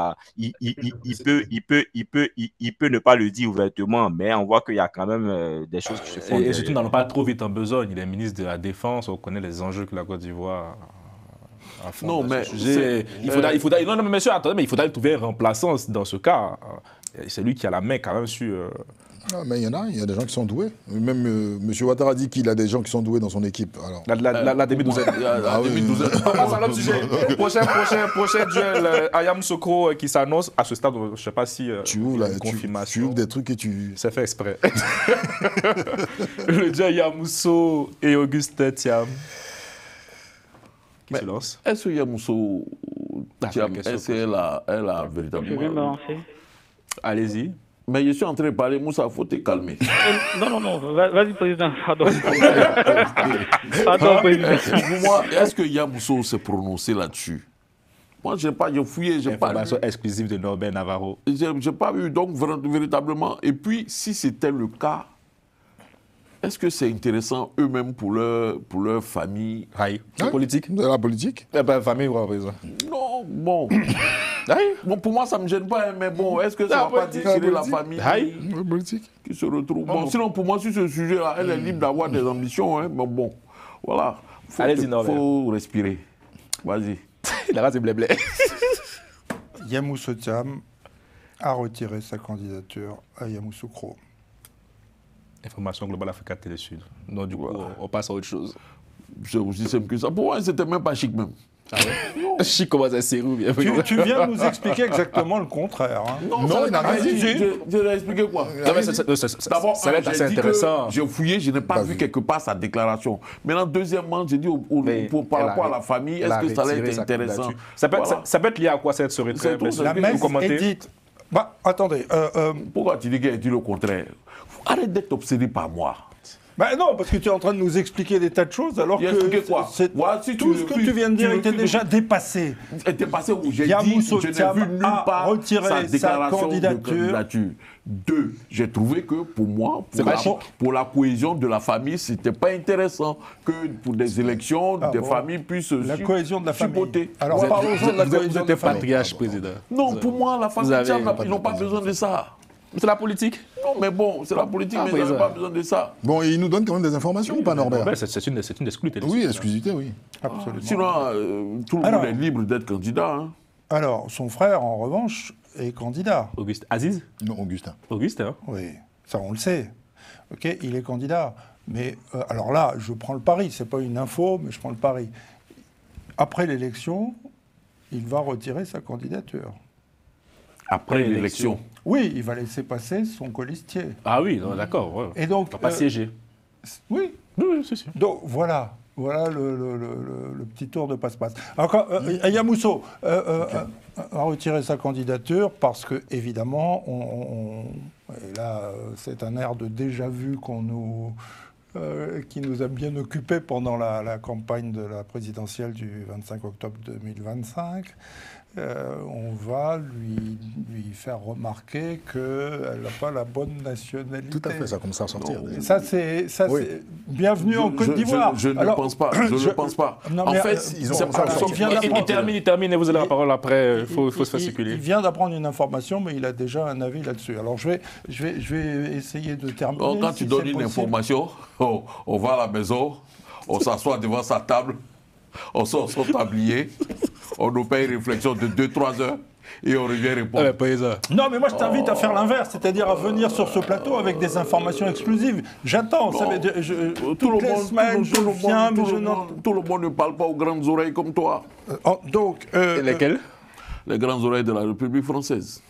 peut ne pas le dire ouvertement, mais on voit qu'il y a quand même des choses qui se font. Et surtout, n'allons pas trop vite en besogne. Il est ministre de la Défense, on connaît les enjeux que la Côte d'Ivoire non, mais non, mais monsieur, attendez, mais il faudra trouver un remplaçant dans ce cas. C'est lui qui a la main quand même sur. Non, mais il y a des gens qui sont doués. Même M. Ouattara dit qu'il a des gens qui sont doués dans son équipe. Alors, la demi-douzaine. On passe à l'autre sujet. Prochain duel, Ayam Sokro qui s'annonce. À ce stade, je ne sais pas si tu ouvres des trucs et tu... C'est fait exprès. Le duel Yamousso et Augustin Thiam. Qui se lance. Est-ce que Yamousso Thiam, elle a véritablement... Allez-y. Mais je suis en train de parler, Moussa, il faut te calmer. Non, vas-y, président, pardon. Pardon, président. Pour moi, est-ce que Yamousso s'est prononcé là-dessus? Moi, j'ai fouillé, j'ai pas... Information exclusive de Norbert Navarro. J'ai pas vu, donc, véritablement. Et puis, si c'était le cas, est-ce que c'est intéressant eux-mêmes pour leur famille? C'est politique. De la politique? Famille ou président? Non, bon. Bon, pour moi, ça ne me gêne pas, hein, mais bon, est-ce que ça ne va pas distiller la famille qui se retrouve? Bon, sinon, pour moi, sur ce sujet-là, elle est libre d'avoir des ambitions, hein, mais bon, voilà. Il faut respirer. Vas-y. La race est blé-blé. Yamousso Thiam a retiré sa candidature à Yamoussoukro. Information globale Africa Télé Sud. Donc, du coup, on passe à autre chose. C'est aussi simple que ça. Pour moi, c'était même pas chic, même. Ah ouais? Chic commence à serrer. Tu viens nous expliquer exactement le contraire. Hein. Non, il n'a rien dit. Je vais expliquer quoi? D'abord, ça va être assez intéressant. J'ai fouillé, je n'ai pas vu quelque part sa déclaration. Maintenant, deuxièmement, j'ai dit par rapport à la famille, est-ce que ça allait être intéressant? Ça peut être lié à quoi cette serait très La messe est dite. Bah, attendez. Pourquoi tu dis qu'elle dit le contraire? Arrête d'être obsédé par moi. Ben non, parce que tu es en train de nous expliquer des tas de choses alors que quoi? Tout ce que tu viens de dire était déjà dépassé. Dépassé où j'ai dit, je n'ai vu nulle part retirer sa candidature. 2, j'ai trouvé que pour moi, pour la cohésion de la famille, c'était pas intéressant que pour des élections, des familles puissent la cohésion de la famille. Alors parlons-en de la cohésion de la famille. Patriarche, président. Non, pour moi, la famille, ils n'ont pas besoin de ça. C'est la politique? Non, mais bon, c'est la politique, mais ils n'ont pas besoin de ça. Bon, et il nous donne quand même des informations ou pas, Norbert? C'est une exclusivité. Oui, exclusivité, oui. Absolument. Sinon, tout le monde est libre d'être candidat. Hein. Alors, son frère, en revanche, est candidat. Auguste Aziz? Non, Augustin. Augustin? Oui, ça on le sait. Ok, il est candidat. Mais alors là, je prends le pari. C'est pas une info, mais je prends le pari. Après l'élection, il va retirer sa candidature. Après l'élection? Oui, il va laisser passer son colistier. Ah oui, d'accord. Ouais. Et donc, il ne va pas siéger. Oui, c'est sûr. Donc voilà le petit tour de passe-passe. Encore, Yamousso a retiré sa candidature parce que, évidemment, et là, c'est un air de déjà-vu qui nous a bien occupés pendant la campagne de la présidentielle du 25 octobre 2025. on va lui faire remarquer qu'elle n'a pas la bonne nationalité. Tout à fait, ça commence à sortir. Et ça, c'est Oui. bienvenue en Côte d'Ivoire. Je ne Alors, pense pas. Je ne pense pas. Non, En mais, fait, ils ont c'est commencé à pas sortir. il vient d'apprendre- Il termine, et vous avez la parole après. Il faut se faire il circuler. vient d'apprendre une information, mais il a déjà un avis là-dessus. Alors je vais essayer de terminer. Donc, quand si tu donnes c'est une possible. information, on va à la maison, on s'assoit devant sa table, on sort son tablier, on nous fait une réflexion de 2-3 heures et on revient répondre. Non, mais moi je t'invite à faire l'inverse, c'est-à-dire à venir sur ce plateau avec des informations exclusives. J'attends. Ça veut dire, toutes les semaines, je viens, mais je n'entends. Tout le monde ne parle pas aux grandes oreilles comme toi. Donc, Lesquels? Les grandes oreilles de la République française.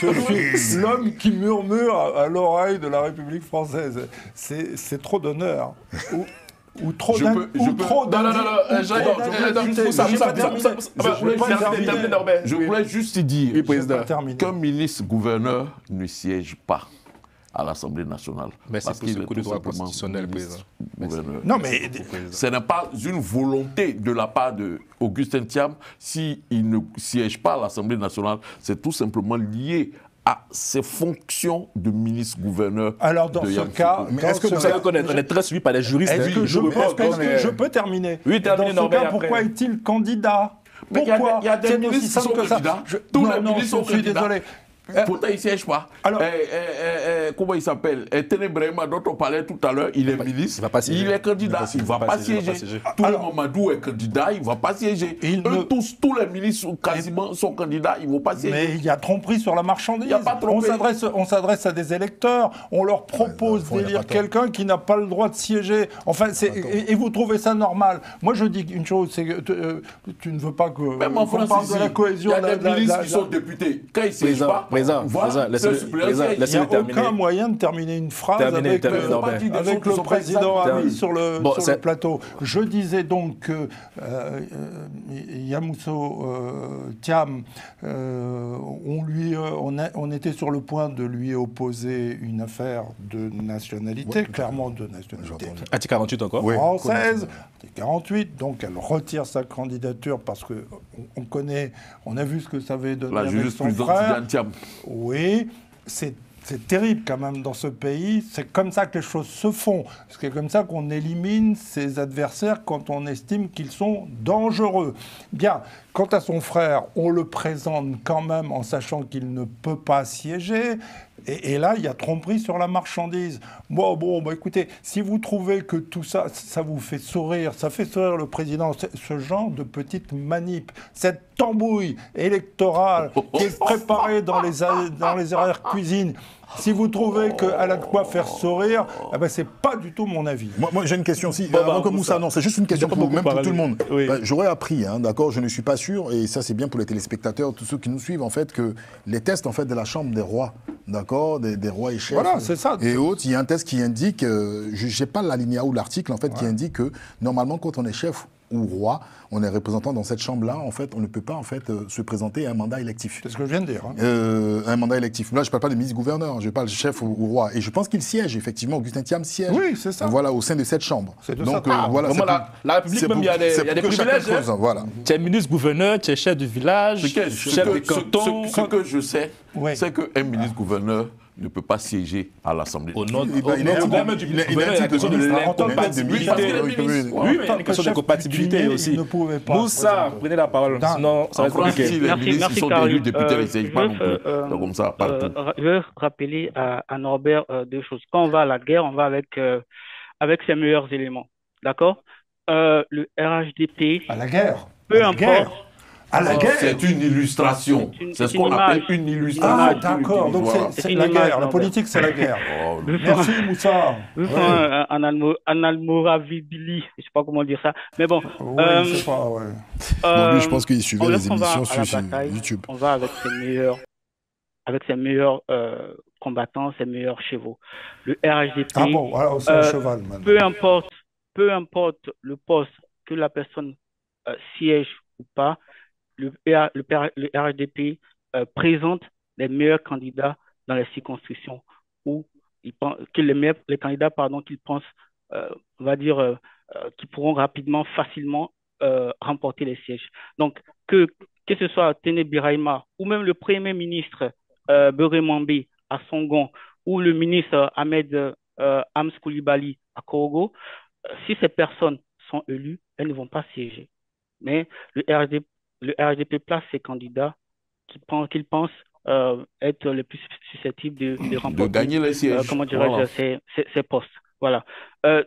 je suis l'homme qui murmure à l'oreille de la République française. C'est trop d'honneur. Ou trop Je peux- Je voulais juste dire Oui, président. qu'un ministre-gouverneur ne siège pas à l'Assemblée nationale. Mais c'est parce pour qu'il ce est coup de tout droit simplement constitutionnel, ministre-gouverneur. Non, mais Ce n'est pas une volonté de la part d'Augustin Thiam. S'il ne siège pas à l'Assemblée nationale, c'est tout simplement lié à ses fonctions de ministre-gouverneur. alors dans de ce Yamoussoukro. cas, Mais dans est-ce que ce vous cas- savez On est très suivi par les juristes. Est-ce que je peux terminer? Oui, terminez, Dans ce Norbert, cas, après. pourquoi est-il candidat? Mais il y a Pourquoi? des- il y a des C'est ministres aussi qui simple sont que ça. candidats. Tous les Non, ministres sont je suis candidats. désolé. Pourtant, il ne siège pas. Alors- Comment il s'appelle Ténébrema, dont on parlait tout à l'heure, il est ministre. il va pas siéger. Il est candidat. Il ne va pas siéger. Tous les Mamadou est candidat, il ne va pas siéger. Tous les ministres, quasiment, sont candidats, ils ne vont pas siéger. Mais il y a tromperie sur la marchandise. Il y a pas tromperie. On s'adresse à des électeurs, on leur propose il y a d'élire pas tort. quelqu'un qui n'a pas le droit de siéger. Enfin, et vous trouvez ça normal? Moi, je dis une chose, c'est que tu ne veux pas que Même en qu'on France, parle ici, de la cohésion. il y a de des ministres qui sont députés. Quand ils ne siègent pas, Président, voilà, laissez-le- le suppléant président, siège. Il n'y laissez-le a terminer. aucun moyen de terminer une phrase Terminez, avec, terminez, Norbert. avec le Sont pas président exactes. Ami sur le, Bon, sur c'est- le plateau. Je disais donc que Yamoussoukro Thiam, on était sur le point de lui opposer une affaire de nationalité, clairement de nationalité Article 48 encore. Oui. française, article 48, donc elle retire sa candidature parce que on a vu ce que ça avait donné La avec son jurisprudence frère. d'Ian Thiam. Oui, c'est terrible quand même dans ce pays. C'est comme ça que les choses se font. C'est comme ça qu'on élimine ses adversaires quand on estime qu'ils sont dangereux. Bien, quant à son frère, on le présente quand même en sachant qu'il ne peut pas siéger. Et là, il y a tromperie sur la marchandise. Bon, écoutez, si vous trouvez que tout ça, ça vous fait sourire, ça fait sourire le président, ce genre de petite manip, cette tambouille électorale qui est préparée dans les arrière-cuisines, si vous trouvez qu'elle a de quoi faire sourire, eh ben, c'est pas du tout mon avis. Moi, j'ai une question aussi. Bon, Avant que Moussa. Moussa, non, c'est juste une question J'ai pas pour, beaucoup même pour parlé. tout le monde. Oui. J'aurais appris, hein, d'accord, je ne suis pas sûr, et ça c'est bien pour les téléspectateurs, tous ceux qui nous suivent, en fait, que les tests en fait, de la Chambre des rois, d'accord, des rois et chefs, Voilà, c'est ça. et autres, il y a un test qui indique, je n'ai pas l'alinéa ou l'article, en fait, qui indique que normalement, quand on est chef ou roi, on est représentant dans cette chambre-là, en fait, on ne peut pas en fait se présenter à un mandat électif. C'est ce que je viens de dire. Hein. Un mandat électif. Là, je ne parle pas de ministre-gouverneur, je parle de chef ou roi. Et je pense qu'il siège, effectivement, Augustin Thiam siège. Oui, c'est ça. Voilà, au sein de cette chambre. C'est de Donc, ça. voilà, Vraiment, c'est la République, c'est même, il y a des, c'est il y a des pour que chacun privilèges. creuse, voilà. Tu es ministre-gouverneur, tu es chef du village, chef de canton. Ce que je sais, Oui. c'est qu'un ministre-gouverneur ne peut pas siéger à l'Assemblée. Au nom Il est même du il est gouverneur, il y a la question de ministre. En tant que l'incompatibilité. parce qu'il est Oui, ministre. Oui, mais il y a tant une que question de chef compatibilité coutumier, aussi. il ne pouvait pas Moussa, présenter. prenez la parole, Non. sinon ça va En être France, compliqué. si les ministres qui sont Caroline. élus députés ne siègent pas je non plus. C'est comme ça, partout. Je veux rappeler à Norbert deux choses. Quand on va à la guerre, on va avec ses meilleurs éléments. D'accord? Le RHDP, À la guerre. peu À la guerre. importe. À la guerre. C'est une illustration. C'est ce qu'on appelle une Ah, illustration. d'accord. Donc Voilà. c'est C'est une la image, guerre. La Norbert. politique, c'est la guerre. Oh, Merci, Moussa. Un almoravibili, je sais pas comment dire ça. Mais bon, Oui, euh, c'est pas. Ouais. Donc, lui, je pense qu'il suivait les lorsqu'on va émissions à la sur bataille, YouTube. on va avec ses meilleurs combattants, ses meilleurs chevaux. Le RHDP, Ah bon, alors c'est un Euh, cheval maintenant. peu importe le poste que la personne siège ou pas, le RHDP présente les meilleurs candidats dans les circonscriptions où les candidats qu'il pense, on va dire, qui pourront rapidement, facilement remporter les sièges. Donc, que ce soit Tene Birahima ou même le Premier ministre Beuré Mambe à Songon ou le ministre Ahmed Hams Koulibaly à Korogo, si ces personnes sont élues, elles ne vont pas siéger. Mais le RHDP place ses candidats qu'ils pensent être les plus susceptibles de De remporter, gagner les sièges. comment Voilà. dirais-je, ces postes. Voilà.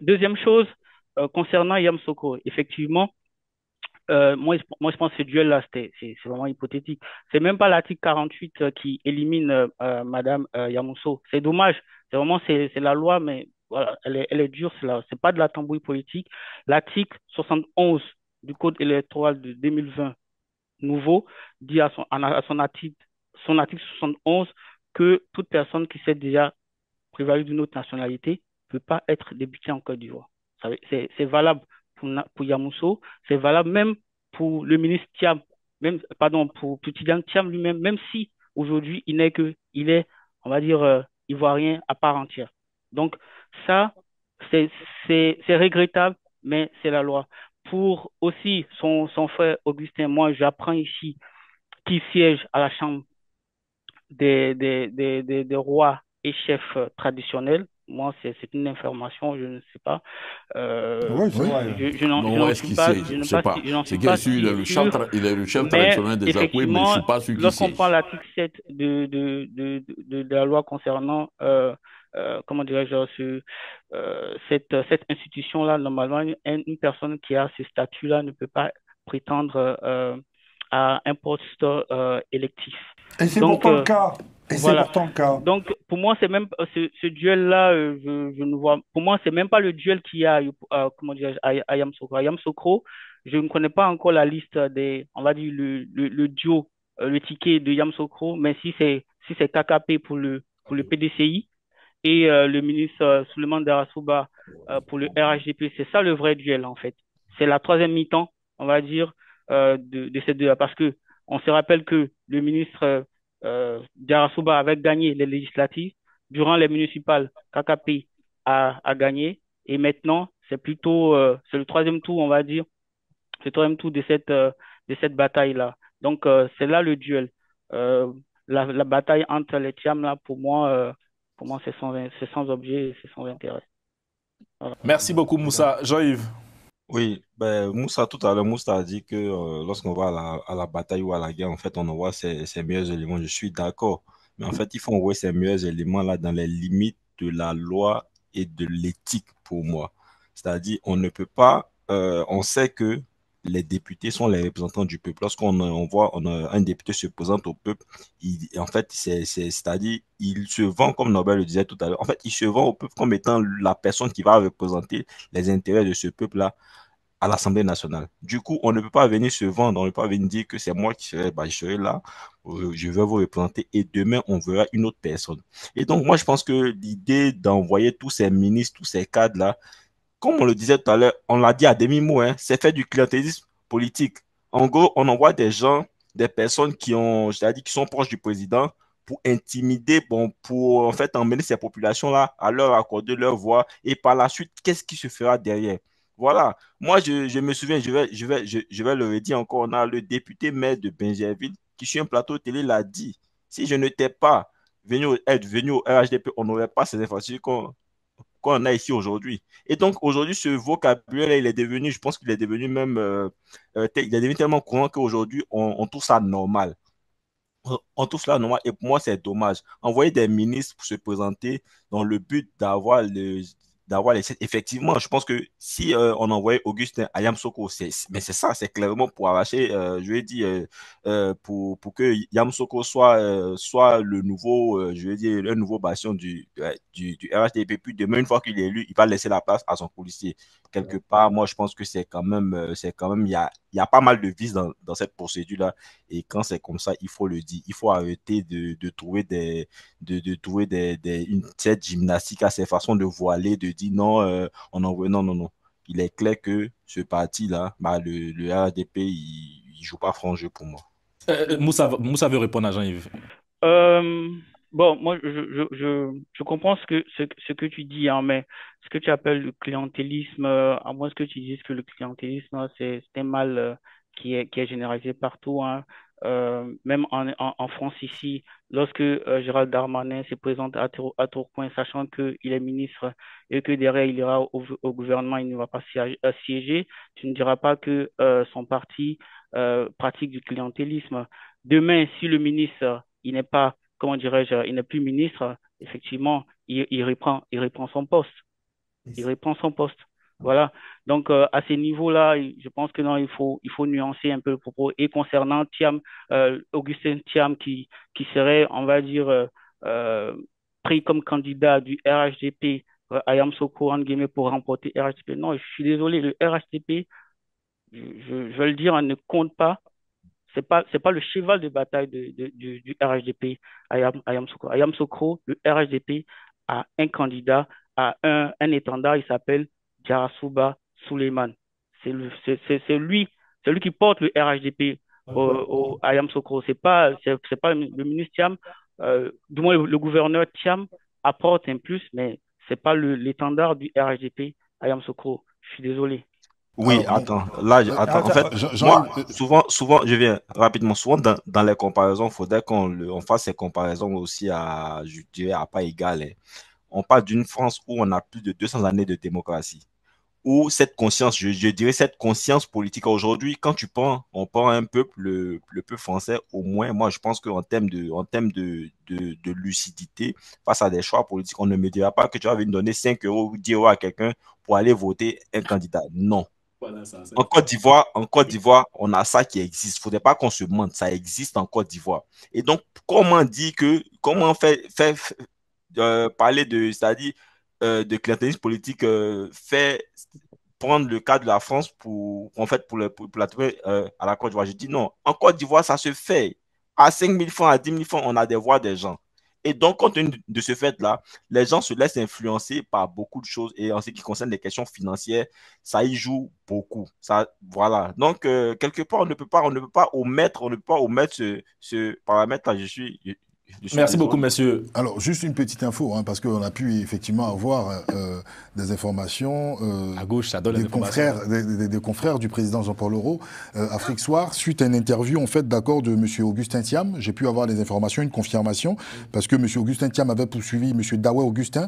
Deuxième chose, concernant Yamsoko, effectivement, moi, je pense que ce duel-là, c'est vraiment hypothétique. C'est même pas l'article 48 qui élimine Madame Yamousso. C'est dommage. C'est la loi, mais voilà, elle est dure. C'est pas de la tambouille politique. L'article 71 du Code électoral de 2020, nouveau, dit son article 71 que toute personne qui s'est déjà prévalue d'une autre nationalité ne peut pas être député en Côte d'Ivoire. C'est valable pour Yamousso, c'est valable même pour le ministre Thiam, même, pardon, pour Tidiane Thiam lui-même, même si aujourd'hui il est, on va dire, ivoirien à part entière. Donc, ça, c'est, c'est regrettable, mais c'est la loi. Pour aussi son frère Augustin, moi, j'apprends ici qu'il siège à la Chambre des rois et chefs traditionnels. Moi, c'est une information, je ne sais pas. Oui, c'est Oui. vrai. Je Non, n'en est-ce suis qu'il pas, siège? Je ne sais pas. je n'en C'est suis bien pas sûr, si sûr, il est le chef mais traditionnel des Akoué, mais je ne effectivement, suis pas sûr qu'il lorsqu'on prend siège. l'article 7 de la loi concernant, comment dirais-je, cette institution-là, normalement, une personne qui a ce statut-là ne peut pas prétendre à un poste électif. Et c'est Donc, pourtant le cas. Et c'est voilà. pourtant le cas. Donc, pour moi, c'est même ce duel-là, je ne vois. Pour moi, c'est même pas le duel qu'il y a, comment dirais-je, à Yamoussoukro. À Yamoussoukro, je ne connais pas encore la liste des, on va dire le duo, le ticket de Yamoussoukro, mais si c'est KKP pour le PDCI et le ministre Souleymane Darasouba pour le RHDP, c'est ça le vrai duel en fait. C'est la troisième mi-temps, on va dire, de ces deux-là, parce que on se rappelle que le ministre Darasouba avait gagné les législatives. Durant les municipales, KKP a gagné. Et maintenant, c'est le troisième tour, on va dire, c'est le troisième tour de cette bataille-là. Donc, c'est là le duel. Euh, la bataille entre les Tiam, là, pour moi c'est sans objet et c'est sans intérêt. Voilà. Merci beaucoup, Moussa. Jean-Yves. Oui, ben, Moussa, tout à l'heure, Moussa a dit que lorsqu'on va à la bataille ou à la guerre, en fait, on envoie ses meilleurs éléments. Je suis d'accord. Mais en fait, il faut envoyer ces meilleurs éléments là dans les limites de la loi et de l'éthique pour moi. C'est-à-dire, on ne peut pas, on sait que les députés sont les représentants du peuple. On voit un député se présente au peuple, en fait, c'est-à-dire, il se vend, comme Nobel le disait tout à l'heure, en fait, il se vend au peuple comme étant la personne qui va représenter les intérêts de ce peuple-là à l'Assemblée nationale. Du coup, on ne peut pas venir se vendre, on ne peut pas venir dire que c'est moi qui serai, bah, je serai là, je vais vous représenter et demain, on verra une autre personne. Et donc, moi, je pense que l'idée d'envoyer tous ces ministres, tous ces cadres-là, comme on le disait tout à l'heure, on l'a dit à demi-mot, hein, c'est fait du clientélisme politique. En gros, on envoie des gens, des personnes qui sont proches du président pour intimider, bon, pour en fait emmener ces populations-là à leur accorder leur voix et par la suite, qu'est-ce qui se fera derrière? Voilà. Moi, je me souviens, je vais le redire encore, on a le député maire de Bingerville qui, sur un plateau de télé, l'a dit. Si je n'étais pas être venu au RHDP, on n'aurait pas ces infrastructures qu'on a ici aujourd'hui. Et donc, aujourd'hui, ce vocabulaire, il est devenu, je pense qu'il est devenu même, il est devenu tellement courant qu'aujourd'hui, on trouve ça normal. On trouve cela normal et pour moi, c'est dommage. Envoyer des ministres pour se présenter dans le but d'avoir les sièges. Effectivement, je pense que si on envoyait Augustin à Yamsoko, mais c'est ça, c'est clairement pour arracher, je vais dire, pour que Yamsoko soit le nouveau, je vais dire, le nouveau bastion du RHDP. Puis demain, une fois qu'il est élu, il va laisser la place à son policier. Quelque part, moi, je pense que c'est quand même, il y a pas mal de vices dans cette procédure-là. Et quand c'est comme ça, il faut le dire. Il faut arrêter de trouver de trouver cette gymnastique à ces façons de voiler, de dire non, on envoie. Non, non, non. Il est clair que ce parti-là, bah, le RDP, il joue pas franc jeu pour moi. Moussa veut répondre à Jean-Yves. Euh, bon, moi, je comprends ce que tu dis, hein, mais ce que tu appelles le clientélisme, à moins que tu dises que le clientélisme, c'est un mal qui est généralisé partout, hein. Même en France ici, lorsque Gérald Darmanin se présente à Tourcoing, sachant qu'il est ministre et que derrière il ira au gouvernement, il ne va pas siéger, tu ne diras pas que son parti pratique du clientélisme. Demain, si le ministre, il n'est pas, comment dirais-je, il n'est plus ministre, effectivement, il reprend son poste. Il reprend son poste. Voilà. Donc, à ces niveaux-là, je pense que non, il faut nuancer un peu le propos. Et concernant Thiam, Augustin Thiam, qui serait, on va dire, euh, pris comme candidat du RHDP, à Yamoussoukro, entre guillemets, pour remporter RHDP. Non, je suis désolé, le RHDP, je veux le dire, on ne compte pas. C'est pas le cheval de bataille du RHDP à Yamoussoukro. À Yamoussoukro, le RHDP a un candidat, a un étendard, il s'appelle Jarasuba Suleiman. C'est lui, c'est lui qui porte le RHDP à Yamoussoukro. C'est pas le ministre Thiam, du moins le gouverneur Thiam apporte un plus, mais c'est pas l'étendard du RHDP à Yamoussoukro. Je suis désolé. Oui, Alors, attends, là, attends, en fait, moi, souvent, je viens rapidement, souvent dans les comparaisons, il faudrait on fasse ces comparaisons aussi à, je dirais, à pas égal, hein. On parle d'une France où on a plus de 200 années de démocratie, où cette conscience, je dirais, cette conscience politique aujourd'hui, quand on prend un peuple, le peuple français, au moins, moi, je pense en termes de lucidité, face à des choix politiques, on ne me dira pas que tu vas venir donner 5 euros ou 10 euros à quelqu'un pour aller voter un candidat. Non. Voilà, ça, En Côte d'Ivoire, on a ça qui existe. Il ne faudrait pas qu'on se mente. Ça existe en Côte d'Ivoire. Et donc, comment parler c'est-à-dire, de clientélisme politique, fait prendre le cas de la France en fait, pour la trouver à la Côte d'Ivoire. Je dis non. En Côte d'Ivoire, ça se fait. À 5 000 francs, à 10 000 francs, on a des voix des gens. Et donc, compte tenu de ce fait-là, les gens se laissent influencer par beaucoup de choses. Et en ce qui concerne les questions financières, ça y joue beaucoup. Ça, voilà. Donc, quelque part, on ne peut pas omettre ce paramètre-là. Je suis Merci beaucoup, désolé. messieurs. Alors, juste une petite info, hein, parce qu'on a pu effectivement avoir des informations À gauche, ça donne les informations. des confrères du président Jean-Paul Leroux, Afrique Soir, suite à une interview en fait d'accord de M. Augustin Thiam. J'ai pu avoir des informations, une confirmation, parce que M. Augustin Thiam avait poursuivi M. Daoué Augustin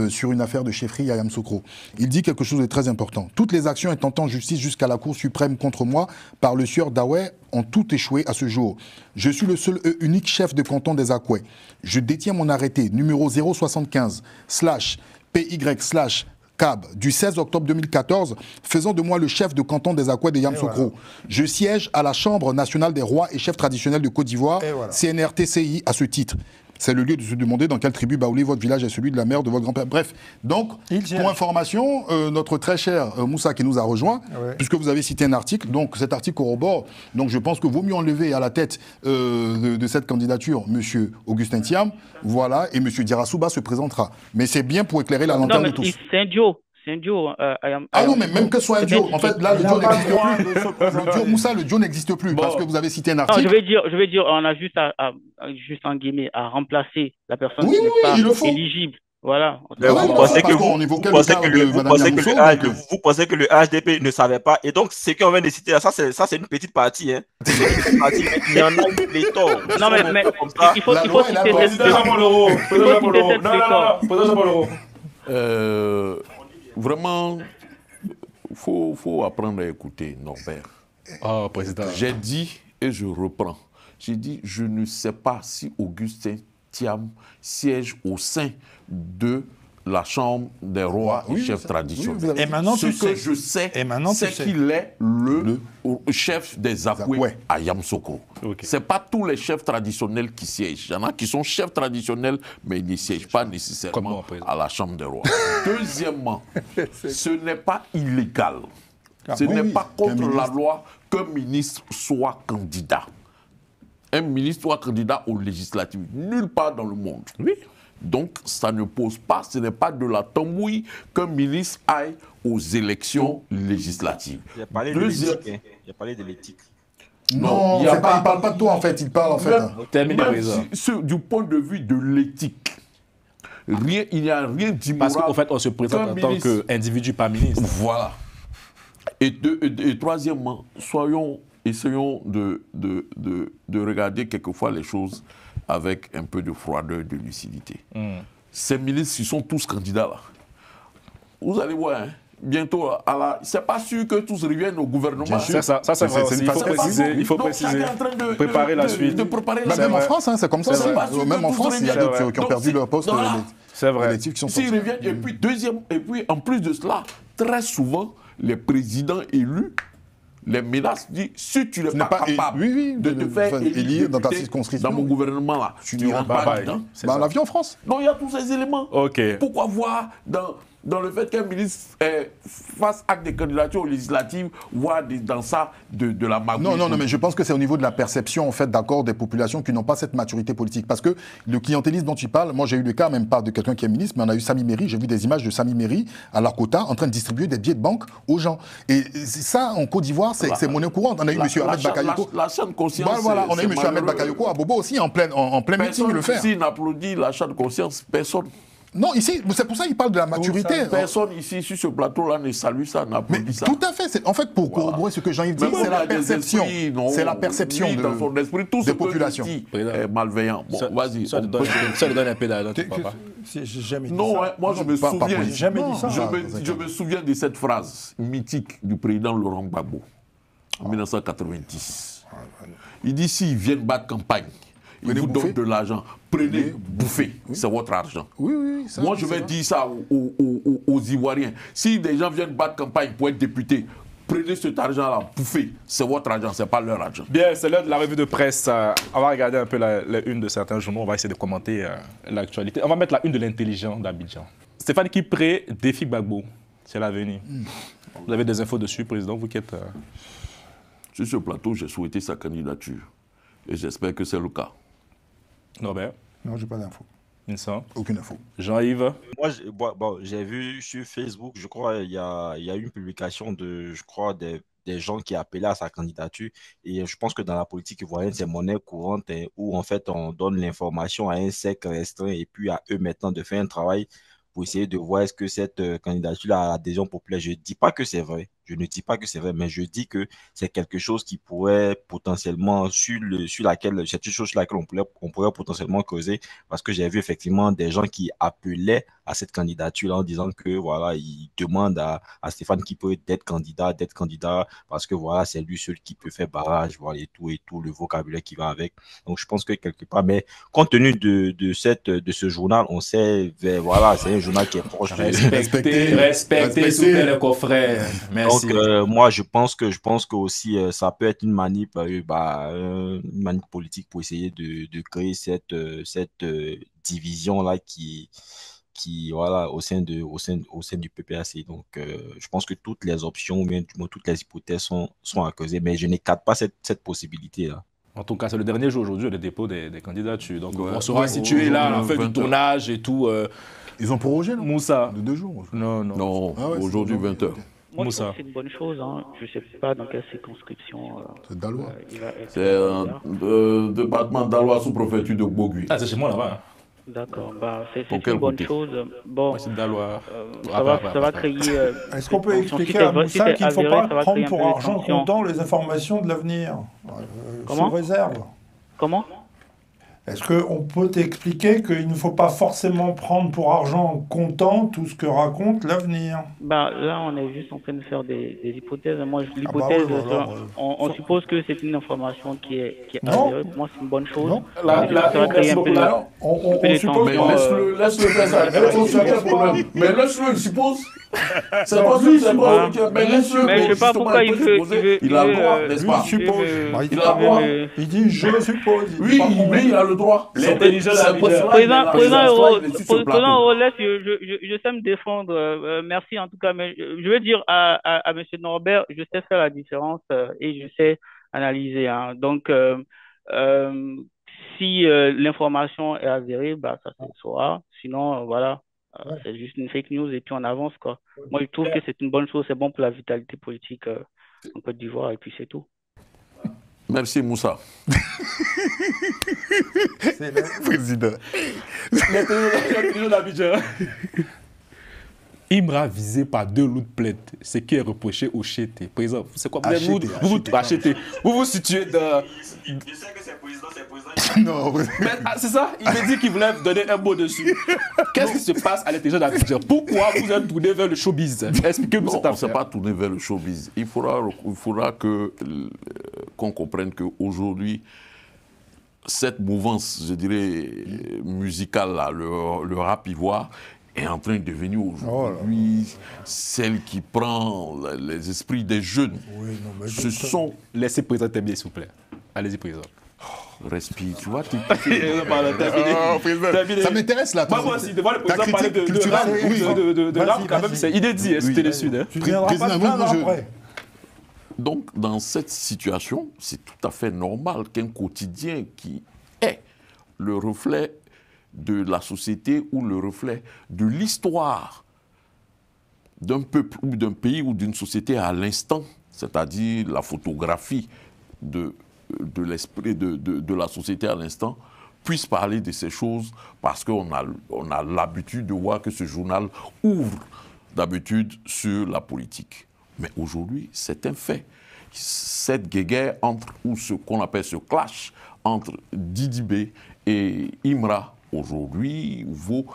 sur une affaire de chefferie à Yamoussoukro. Il dit quelque chose de très important. Toutes les actions intentant justice jusqu'à la Cour suprême contre moi par le sieur Daoué ont tout échoué à ce jour. Je suis le seul et unique chef de canton des Akoué. Je détiens mon arrêté numéro 075/PY/CAB du 16 octobre 2014, faisant de moi le chef de canton des Akoué de Yamoussoukro. Voilà. Je siège à la Chambre nationale des rois et chefs traditionnels de Côte d'Ivoire, voilà. CNRTCI, à ce titre. C'est le lieu de se demander dans quelle tribu Baouli votre village est celui de la mère de votre grand-père. Bref, donc, pour information, notre très cher Moussa qui nous a rejoint, puisque vous avez cité un article, donc cet article corrobore, donc je pense que vaut mieux enlever à la tête de cette candidature M. Augustin Thiam, voilà, et M. Jarasuba se présentera. Mais c'est bien pour éclairer la lanterne de tous. C'est un duo. C'est un duo. Ah non, mais même que ce soit un duo, en fait, là, le duo n'existe plus. Moussa, le duo n'existe plus, parce que vous avez cité un article. Non, je vais dire, on a juste juste en guillemets, à remplacer la personne qui n'est pas éligible. Voilà. Vous pensez que le HDP ne savait pas. Et donc, ce qu'on vient de citer, ça, c'est une petite partie. Hein. Il y en a eu les torts. Non, mais il faut citer cette Vraiment, faut apprendre à écouter Norbert. Oh, président. J'ai dit, et je reprends, j'ai dit, je ne sais pas si Augustin Thiam siège au sein de la Chambre des rois et chefs traditionnels. Et maintenant, ce que je sais, c'est qu'il est le chef des Akoué à Yamoussoukro. Okay. Ce n'est pas tous les chefs traditionnels qui siègent. Il y en a qui sont chefs traditionnels, mais ils ne siègent pas nécessairement à la Chambre des rois. Deuxièmement, ce n'est pas illégal. Ce n'est pas contre la loi qu'un ministre soit candidat. Un ministre soit candidat aux législatives. Nulle part dans le monde. Oui. Donc, ça ne pose pas, ce n'est pas de la tambouille qu'un ministre aille aux élections législatives. Il a parlé de l'éthique. Il a parlé de l'éthique. Non, il ne parle pas de toi en fait, il parle en fait. Même du point de vue de l'éthique, Rien, il n'y a rien d'immoral. Parce qu'en fait, on se présente en tant qu'individu, pas ministre. Voilà. Et troisièmement, essayons de regarder quelquefois les choses avec un peu de froideur, de lucidité. Ces ministres, ils sont tous candidats là. Vous allez voir, hein, bientôt, c'est pas sûr que tous reviennent au gouvernement. Ça c'est vrai aussi. Il faut préciser. Préparer la suite. Même en France, hein, c'est comme ça. Même en France, il y a d'autres qui ont perdu leur poste. C'est vrai. S'ils reviennent, et puis en plus de cela, très souvent, les présidents élus les menaces disent si tu n'es pas capable de te faire élire dans ta circonscription, dans mon gouvernement là, tu n'iras pas dedans. On l'a vu en France. Non, il y a tous ces éléments. Pourquoi voir dans le fait qu'un ministre fasse acte de candidature aux législatives, voir dans ça de la magouille? Non, mais je pense que c'est au niveau de la perception, en fait, d'accord, des populations qui n'ont pas cette maturité politique. Parce que le clientélisme dont tu parles, moi j'ai eu le cas, même pas de quelqu'un qui est ministre, mais on a eu Sami Méry, j'ai vu des images de Sami Méry à Lakota en train de distribuer des billets de banque aux gens. Et ça, en Côte d'Ivoire, c'est monnaie courante. On a eu M. Ahmed Bakayoko. La chaîne conscience. Voilà, on a eu M. Ahmed Bakayoko à Bobo aussi, en plein meeting le faire. Personne ici n'applaudit la chaîne conscience, personne. Non, ici, c'est pour ça qu'il parle de la maturité. Personne ici sur ce plateau-là ne salue ça, n'applaudit ça. Tout à fait. En fait, pour corroborer ce que Jean-Yves dit, c'est la perception. C'est la perception dans son esprit, tout des populations. Est malveillant. Bon, vas-y. Ça lui donne un peu d'argent, papa. J'ai jamais dit non, ça. moi je me souviens. Jamais dit ça. Je me souviens de cette phrase mythique du président Laurent Gbagbo en 1990. Il dit s'ils viennent battre campagne, ils vous donnent de l'argent. Prenez, bouffez, c'est votre argent. Oui. Moi, je vais dire ça aux Ivoiriens. Si des gens viennent battre campagne pour être députés, prenez cet argent-là, bouffez, c'est votre argent, c'est pas leur argent. Bien, c'est l'heure de la revue de presse. On va regarder un peu la une de certains journaux, on va essayer de commenter l'actualité. On va mettre la une de l'intelligent d'Abidjan. Stéphane Kipré défie Gbagbo, c'est l'avenir. Vous avez des infos dessus, Président, vous qui êtes... Sur ce plateau, j'ai souhaité sa candidature. Et j'espère que c'est le cas. Norbert? Non, j'ai pas d'infos. Vincent? Aucune info. Jean-Yves? Moi, j'ai vu sur Facebook, je crois, il y a une publication des gens qui appelaient à sa candidature. Et je pense que dans la politique ivoirienne, c'est monnaie courante où, en fait, on donne l'information à un cercle restreint et puis à eux maintenant de faire un travail pour essayer de voir est-ce que cette candidature a l'adhésion populaire. Je ne dis pas que c'est vrai. Je ne dis pas que c'est vrai, mais je dis que c'est quelque chose qui pourrait potentiellement, c'est une chose sur laquelle on pourrait potentiellement causer, parce que j'ai vu effectivement des gens qui appelaient à cette candidature en disant que voilà, ils demandent à Stéphane Kipré d'être candidat, parce que voilà, c'est lui seul qui peut faire barrage, voilà, et tout le vocabulaire qui va avec. Donc je pense que quelque part, mais compte tenu de ce journal, on sait, voilà, c'est un journal qui est proche de... Respectez s'il vous plaît, les confrères. Merci. Donc, moi, je pense que aussi, ça peut être une manip politique pour essayer de créer cette division-là qui voilà, au sein du PPAC. Donc, je pense que toutes les options, ou bien du moins toutes les hypothèses sont à creuser, mais je n'écarte pas cette possibilité-là. En tout cas, c'est le dernier jour aujourd'hui, le dépôt des candidatures. Donc, on sera situé là à la fin du tournage et tout. Ils ont prorogé, non? Moussa. De 2 jours. Non, aujourd'hui 20h. Moi, je trouve que c'est une bonne chose. Hein. Je ne sais pas dans quelle circonscription. C'est Dalois. C'est un département Dalois sous préfecture de Gbogui. Ah, c'est chez moi là-bas. D'accord. C'est une bonne chose. Bon, c'est Dalois. Ça va créer. Est-ce qu'on peut expliquer à Moussa qu'il ne faut pas prendre pour argent comptant les informations de l'avenir? Sous réserve. Comment? Est-ce qu'on peut t'expliquer qu'il ne faut pas forcément prendre pour argent comptant tout ce que raconte l'avenir? Là, on est juste en train de faire des hypothèses. Moi, l'hypothèse, on suppose que c'est une information qui est avérée. Pour moi, c'est une bonne chose. Non. Ça va créer un peu on suppose. Laisse-le faire ça. Mais laisse-le, il suppose. C'est pas lui, c'est pas lui. Mais laisse-le. Mais je ne sais pas pourquoi il veut. Il a le droit, n'est-ce pas? Il suppose. Il a le droit. Il dit je suppose. Oui, mais il a le droit. L'intelligence Président Rolex, je sais me défendre. Merci en tout cas. Mais je veux dire à M. Norbert, je sais faire la différence et je sais analyser. Hein. Donc, si l'information est avérée, ça se saura. Sinon, voilà. C'est juste une fake news et puis on avance, quoi. Moi, je trouve que c'est une bonne chose, c'est bon pour la vitalité politique en Côte d'Ivoire et puis c'est tout. Merci Moussa. Président. L'intelligence d'Abidjan. Imra visé par 2 lots de plainte, ce qui est reproché au Chété. Président, c'est quoi vous vous situez dans... Je sais que c'est président. Non, c'est ça. Il m'a dit qu'il voulait donner un mot dessus. Qu'est-ce qui se passe à l'intelligence d'Abidjan? Pourquoi vous êtes tourné vers le showbiz? Expliquez-nous cette affaire. On ne s'est pas tourné vers le showbiz. Il faudra qu'on comprenne qu'aujourd'hui, cette mouvance, je dirais, musicale, là, le rap ivoire, est en train de devenir aujourd'hui celle qui prend les esprits des jeunes. Oui, non, mais Ce sont... Laissez président terminer, s'il vous plaît. Allez-y, président. Respire, tu vois. Ça m'intéresse là. Moi aussi, devant le président parler de rap, quand même, c'est inédit, c'était le Sud. Tu ne viendras pas après. Donc, dans cette situation, c'est tout à fait normal qu'un quotidien qui est le reflet de la société ou le reflet de l'histoire d'un peuple ou d'un pays ou d'une société à l'instant, c'est-à-dire la photographie de l'esprit de la société à l'instant, puisse parler de ces choses parce qu'on a l'habitude de voir que ce journal ouvre d'habitude sur la politique. Mais aujourd'hui, c'est un fait. Cette guéguerre ou ce qu'on appelle ce clash entre Didi B et Imra, aujourd'hui, vaut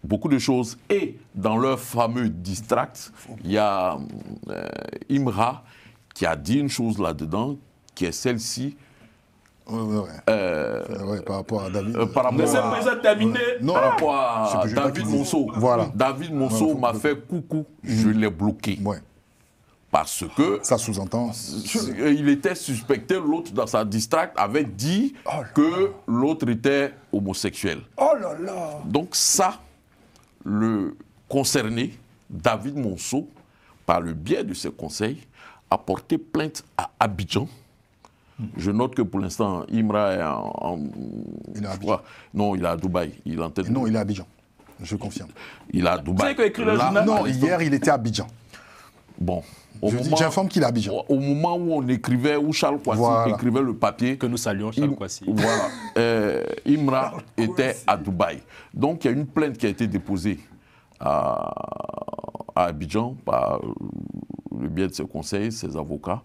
beaucoup de choses. Et dans leur fameux distract, il y a Imra qui a dit une chose là-dedans, qui est celle-ci. Par rapport à David. Par rapport à David Monceau. Voilà. David Monceau m'a fait coucou, je l'ai bloqué. Ouais. Parce que... Ça sous-entend. Il était suspecté, l'autre dans sa distract avait dit que l'autre était homosexuel. Oh là là! Donc ça, le concerné, David Monceau, par le biais de ses conseils, a porté plainte à Abidjan. Je note que pour l'instant, Imra est il est à Abidjan. Non, il est à Dubaï. Non, il est à Abidjan. Je confirme. Il est à Dubaï. Vous savez qu'écrit le journal? Non, hier, il était à Abidjan. Bon. J'informe qu'il est à Abidjan. Au moment où on écrivait, où Charles Kwasi écrivait le papier... Que nous saluons Charles Kwasi. Voilà. Imra était à Dubaï. Donc, il y a une plainte qui a été déposée à Abidjan par le biais de ses conseils, ses avocats,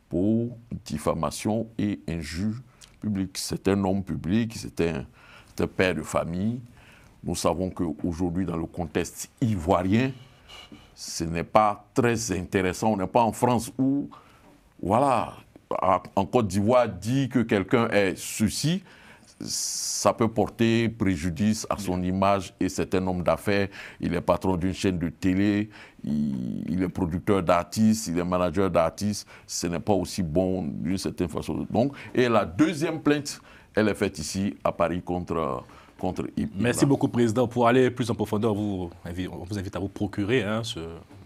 pour diffamation et injure publique. C'est un homme public, c'est un père de famille. Nous savons qu'aujourd'hui, dans le contexte ivoirien, ce n'est pas très intéressant. On n'est pas en France où, voilà, en Côte d'Ivoire, dit que quelqu'un est ceci, ça peut porter préjudice à son image, et c'est un homme d'affaires, il est patron d'une chaîne de télé, il est producteur d'artistes, il est manager d'artistes, ce n'est pas aussi bon d'une certaine façon. Donc, et la deuxième plainte, elle est faite ici à Paris contre Imra. Merci beaucoup, Président. Pour aller plus en profondeur, on vous invite à vous procurer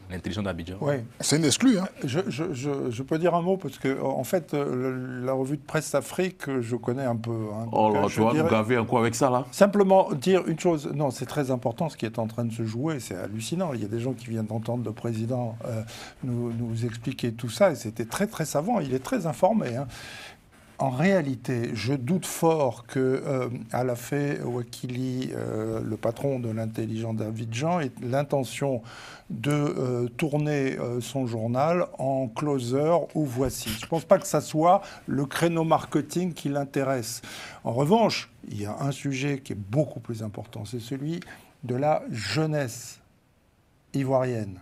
l'intelligence d'Abidjan. Oui. C'est une exclue. Hein. Je peux dire un mot, parce que, en fait, la revue de presse Afrique, je connais un peu. Hein, donc, tu vas nous gaver encore avec ça, là? Simplement dire une chose. Non, c'est très important ce qui est en train de se jouer. C'est hallucinant. Il y a des gens qui viennent d'entendre le président nous expliquer tout ça. Et c'était très, très savant. Il est très informé. Hein. En réalité, je doute fort que Alafé Ouakili, le patron de l'intelligence d'Abidjan, ait l'intention de tourner son journal en closer ou voici. Je ne pense pas que ça soit le créneau marketing qui l'intéresse. En revanche, il y a un sujet qui est beaucoup plus important, c'est celui de la jeunesse ivoirienne,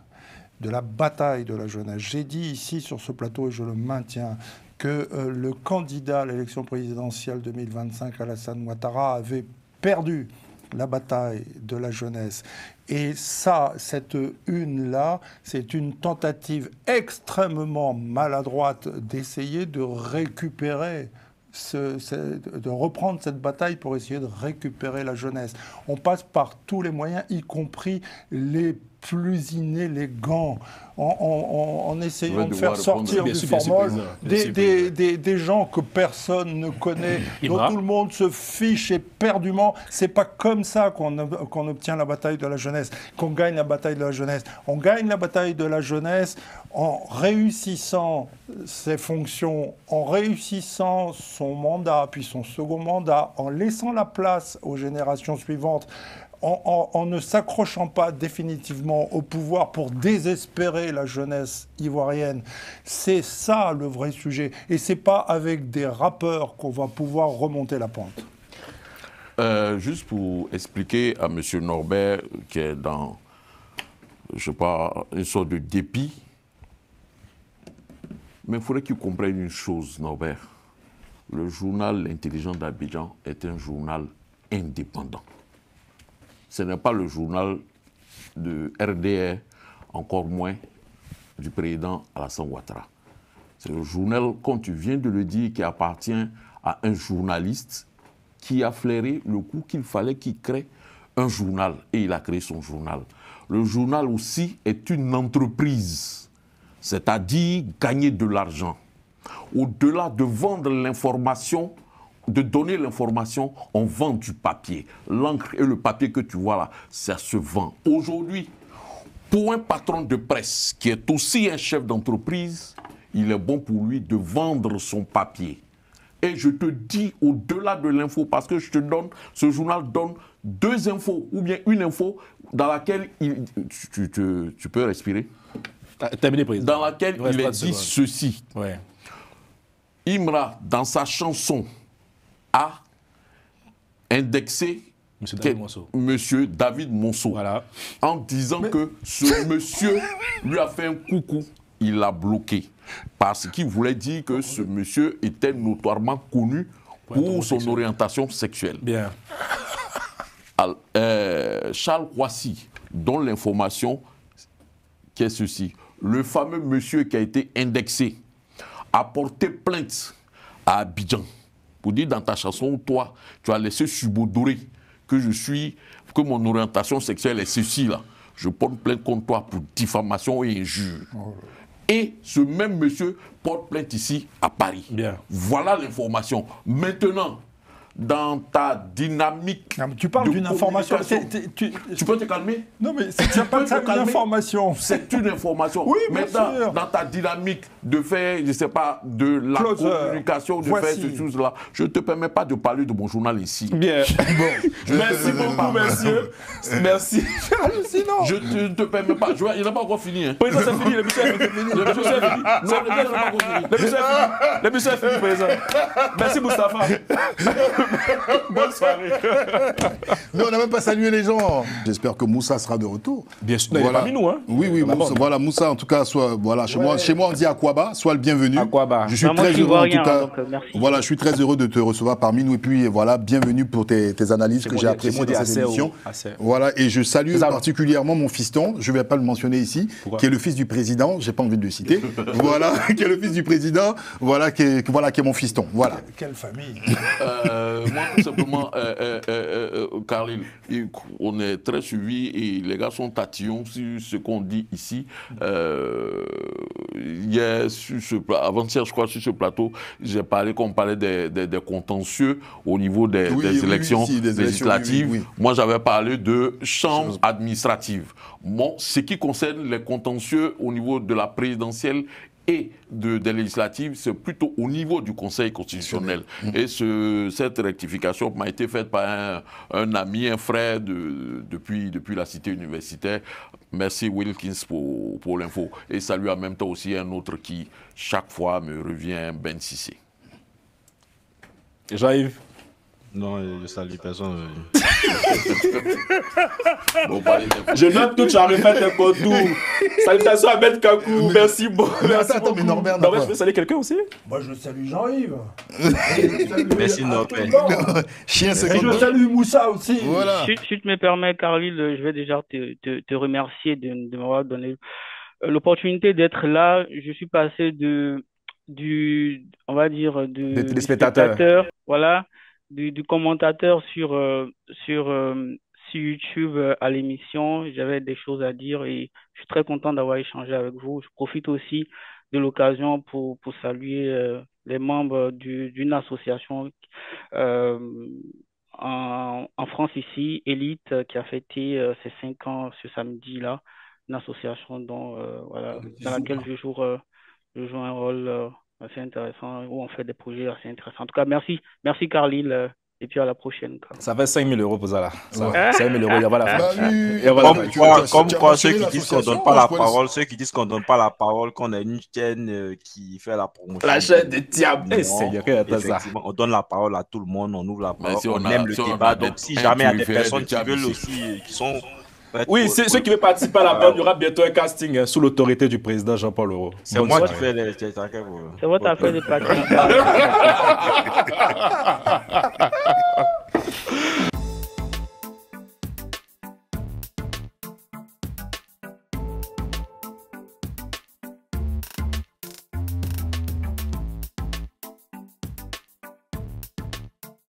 de la bataille de la jeunesse. J'ai dit ici sur ce plateau, et je le maintiens, que le candidat à l'élection présidentielle 2025, Alassane Ouattara, avait perdu la bataille de la jeunesse. Et ça, cette une-là, c'est une tentative extrêmement maladroite d'essayer de récupérer, de reprendre cette bataille pour essayer de récupérer la jeunesse. On passe par tous les moyens, y compris les plus inélégant en essayant de faire devoir sortir répondre. du Bien sûr, formol président. Bien sûr, des gens que personne ne connaît, dont Ibra. tout le monde se fiche éperdument. C'est pas comme ça qu'on obtient la bataille de la jeunesse, qu'on gagne la bataille de la jeunesse. On gagne la bataille de la jeunesse en réussissant ses fonctions, en réussissant son mandat, puis son second mandat, en laissant la place aux générations suivantes, en ne s'accrochant pas définitivement au pouvoir pour désespérer la jeunesse ivoirienne. C'est ça le vrai sujet. Et c'est pas avec des rappeurs qu'on va pouvoir remonter la pente. Juste pour expliquer à M. Norbert, qui est dans, je sais pas, une sorte de dépit, mais il faudrait qu'il comprenne une chose, Norbert. Le journal L'Intelligent d'Abidjan est un journal indépendant. Ce n'est pas le journal de RDR, encore moins du président Alassane Ouattara. C'est le journal, comme tu viens de le dire, qui appartient à un journaliste qui a flairé le coup qu'il fallait qu'il crée un journal. Et il a créé son journal. Le journal aussi est une entreprise, c'est-à-dire gagner de l'argent. Au-delà de vendre l'information, de donner l'information, on vend du papier. L'encre et le papier que tu vois là, ça se vend. Aujourd'hui, pour un patron de presse qui est aussi un chef d'entreprise, il est bon pour lui de vendre son papier. Et je te dis au-delà de l'info, parce que je te donne, ce journal donne 2 infos, ou bien une info dans laquelle tu peux respirer. Terminé, président. Dans laquelle il est dit ceci. Ouais. Imra, dans sa chanson, a indexé Monsieur David Monceau, voilà, en disant que ce monsieur lui a fait un coucou, il l'a bloqué. Parce qu'il voulait dire que ce monsieur était notoirement connu pour son orientation sexuelle. Bien. Charles Roissy donne l'information qui est ceci. Le fameux monsieur qui a été indexé a porté plainte à Abidjan pour dire dans ta chanson, toi, tu as laissé subodorer que mon orientation sexuelle est ceci là. Je porte plainte contre toi pour diffamation et injure. Et ce même monsieur porte plainte ici à Paris. Bien. Voilà l'information. Maintenant, dans ta dynamique. Non, mais tu parles d'une information. Tu peux te calmer? Non, mais c'est pas ça une information. C'est une information. Oui, bien maintenant, sûr. dans ta dynamique de faire, je ne sais pas, de la communication, de faire ces choses-là, je ne te permets pas de parler de mon journal ici. Bien. Bon. Merci beaucoup, monsieur. Merci. Sinon. Je ne te permets pas. Il n'a pas encore fini. Hein. Président, c'est fini. Le monsieur est fini. Le monsieur est fini. Non, le monsieur n'a pas encore fini. Le monsieur est fini, président. Merci, Moustapha. Bonne soirée. Mais on n'a même pas salué les gens. J'espère que Moussa sera de retour. Bien sûr. Voilà. Il est parmi nous, hein. Oui, Moussa, voilà, Moussa, en tout cas, soit, voilà, chez moi, on dit Akwaba, sois le bienvenu. Akwaba. Je suis très heureux, en tout cas. Donc, voilà, je suis très heureux de te recevoir parmi nous. Et puis, voilà, bienvenue pour tes analyses que j'ai appréciées dans cette émission. Voilà, et je salue particulièrement mon fiston, je ne vais pas le mentionner ici, qui est le fils du président, j'ai pas envie de le citer. Voilà, qui est le fils du président, voilà, qui est mon fiston. Voilà. Quelle famille. Moi, tout simplement, Khalil, on est très suivis et les gars sont tatillons sur ce qu'on dit ici. Hier, avant-hier, je crois, sur ce plateau, j'ai parlé qu'on parlait des contentieux au niveau des élections législatives. Oui. Moi, j'avais parlé de chambre administrative. Bon, ce qui concerne les contentieux au niveau de la présidentielle et des législatives, c'est plutôt au niveau du Conseil constitutionnel. Et cette rectification m'a été faite par un ami, un frère depuis la cité universitaire. Merci Wilkins pour l'info. Et salut en même temps aussi un autre qui, chaque fois, me revient, Ben Sissé. Jean-Yves. Non, je salue personne. Bon, je note que tu as refait tes contours. Salutations à Ben Kakou. Merci beaucoup. Attends, mais Norbert, je peux saluer quelqu'un aussi? Moi, je salue Jean-Yves. Merci Norbert. Chien, c'est je salue Moussa aussi. Voilà. Si tu me permets, Khalil, je vais déjà te remercier de m'avoir donné l'opportunité d'être là. Je suis passé du spectateur, voilà, du commentateur sur sur YouTube à l'émission. J'avais des choses à dire et je suis très content d'avoir échangé avec vous. Je profite aussi de l'occasion pour saluer les membres d'une association euh, en France ici, Elite, qui a fêté ses 5 ans ce samedi-là. Une association voilà, dans laquelle je joue un rôle assez intéressant, où on fait des projets assez intéressants. En tout cas, merci Carlyle, et puis à la prochaine. Ça fait 5 000 € pour ça là. Ouais. 5 000 €, il y a pas la fin. Comme quoi, ceux qui disent qu'on donne pas la parole, ceux qui disent qu'on donne pas la parole, qu'on a une chaîne qui fait la promotion. La chaîne de diable. Effectivement, on donne la parole à tout le monde, on ouvre la parole, si on aime le débat. Donc, si jamais il y a des personnes qui veulent aussi, qui sont... Oui, ceux qui veulent participer à la parole, il y aura bientôt un casting sous l'autorité du président Jean-Paul Leroux. C'est moi qui fais les... C'est votre affaire de partir.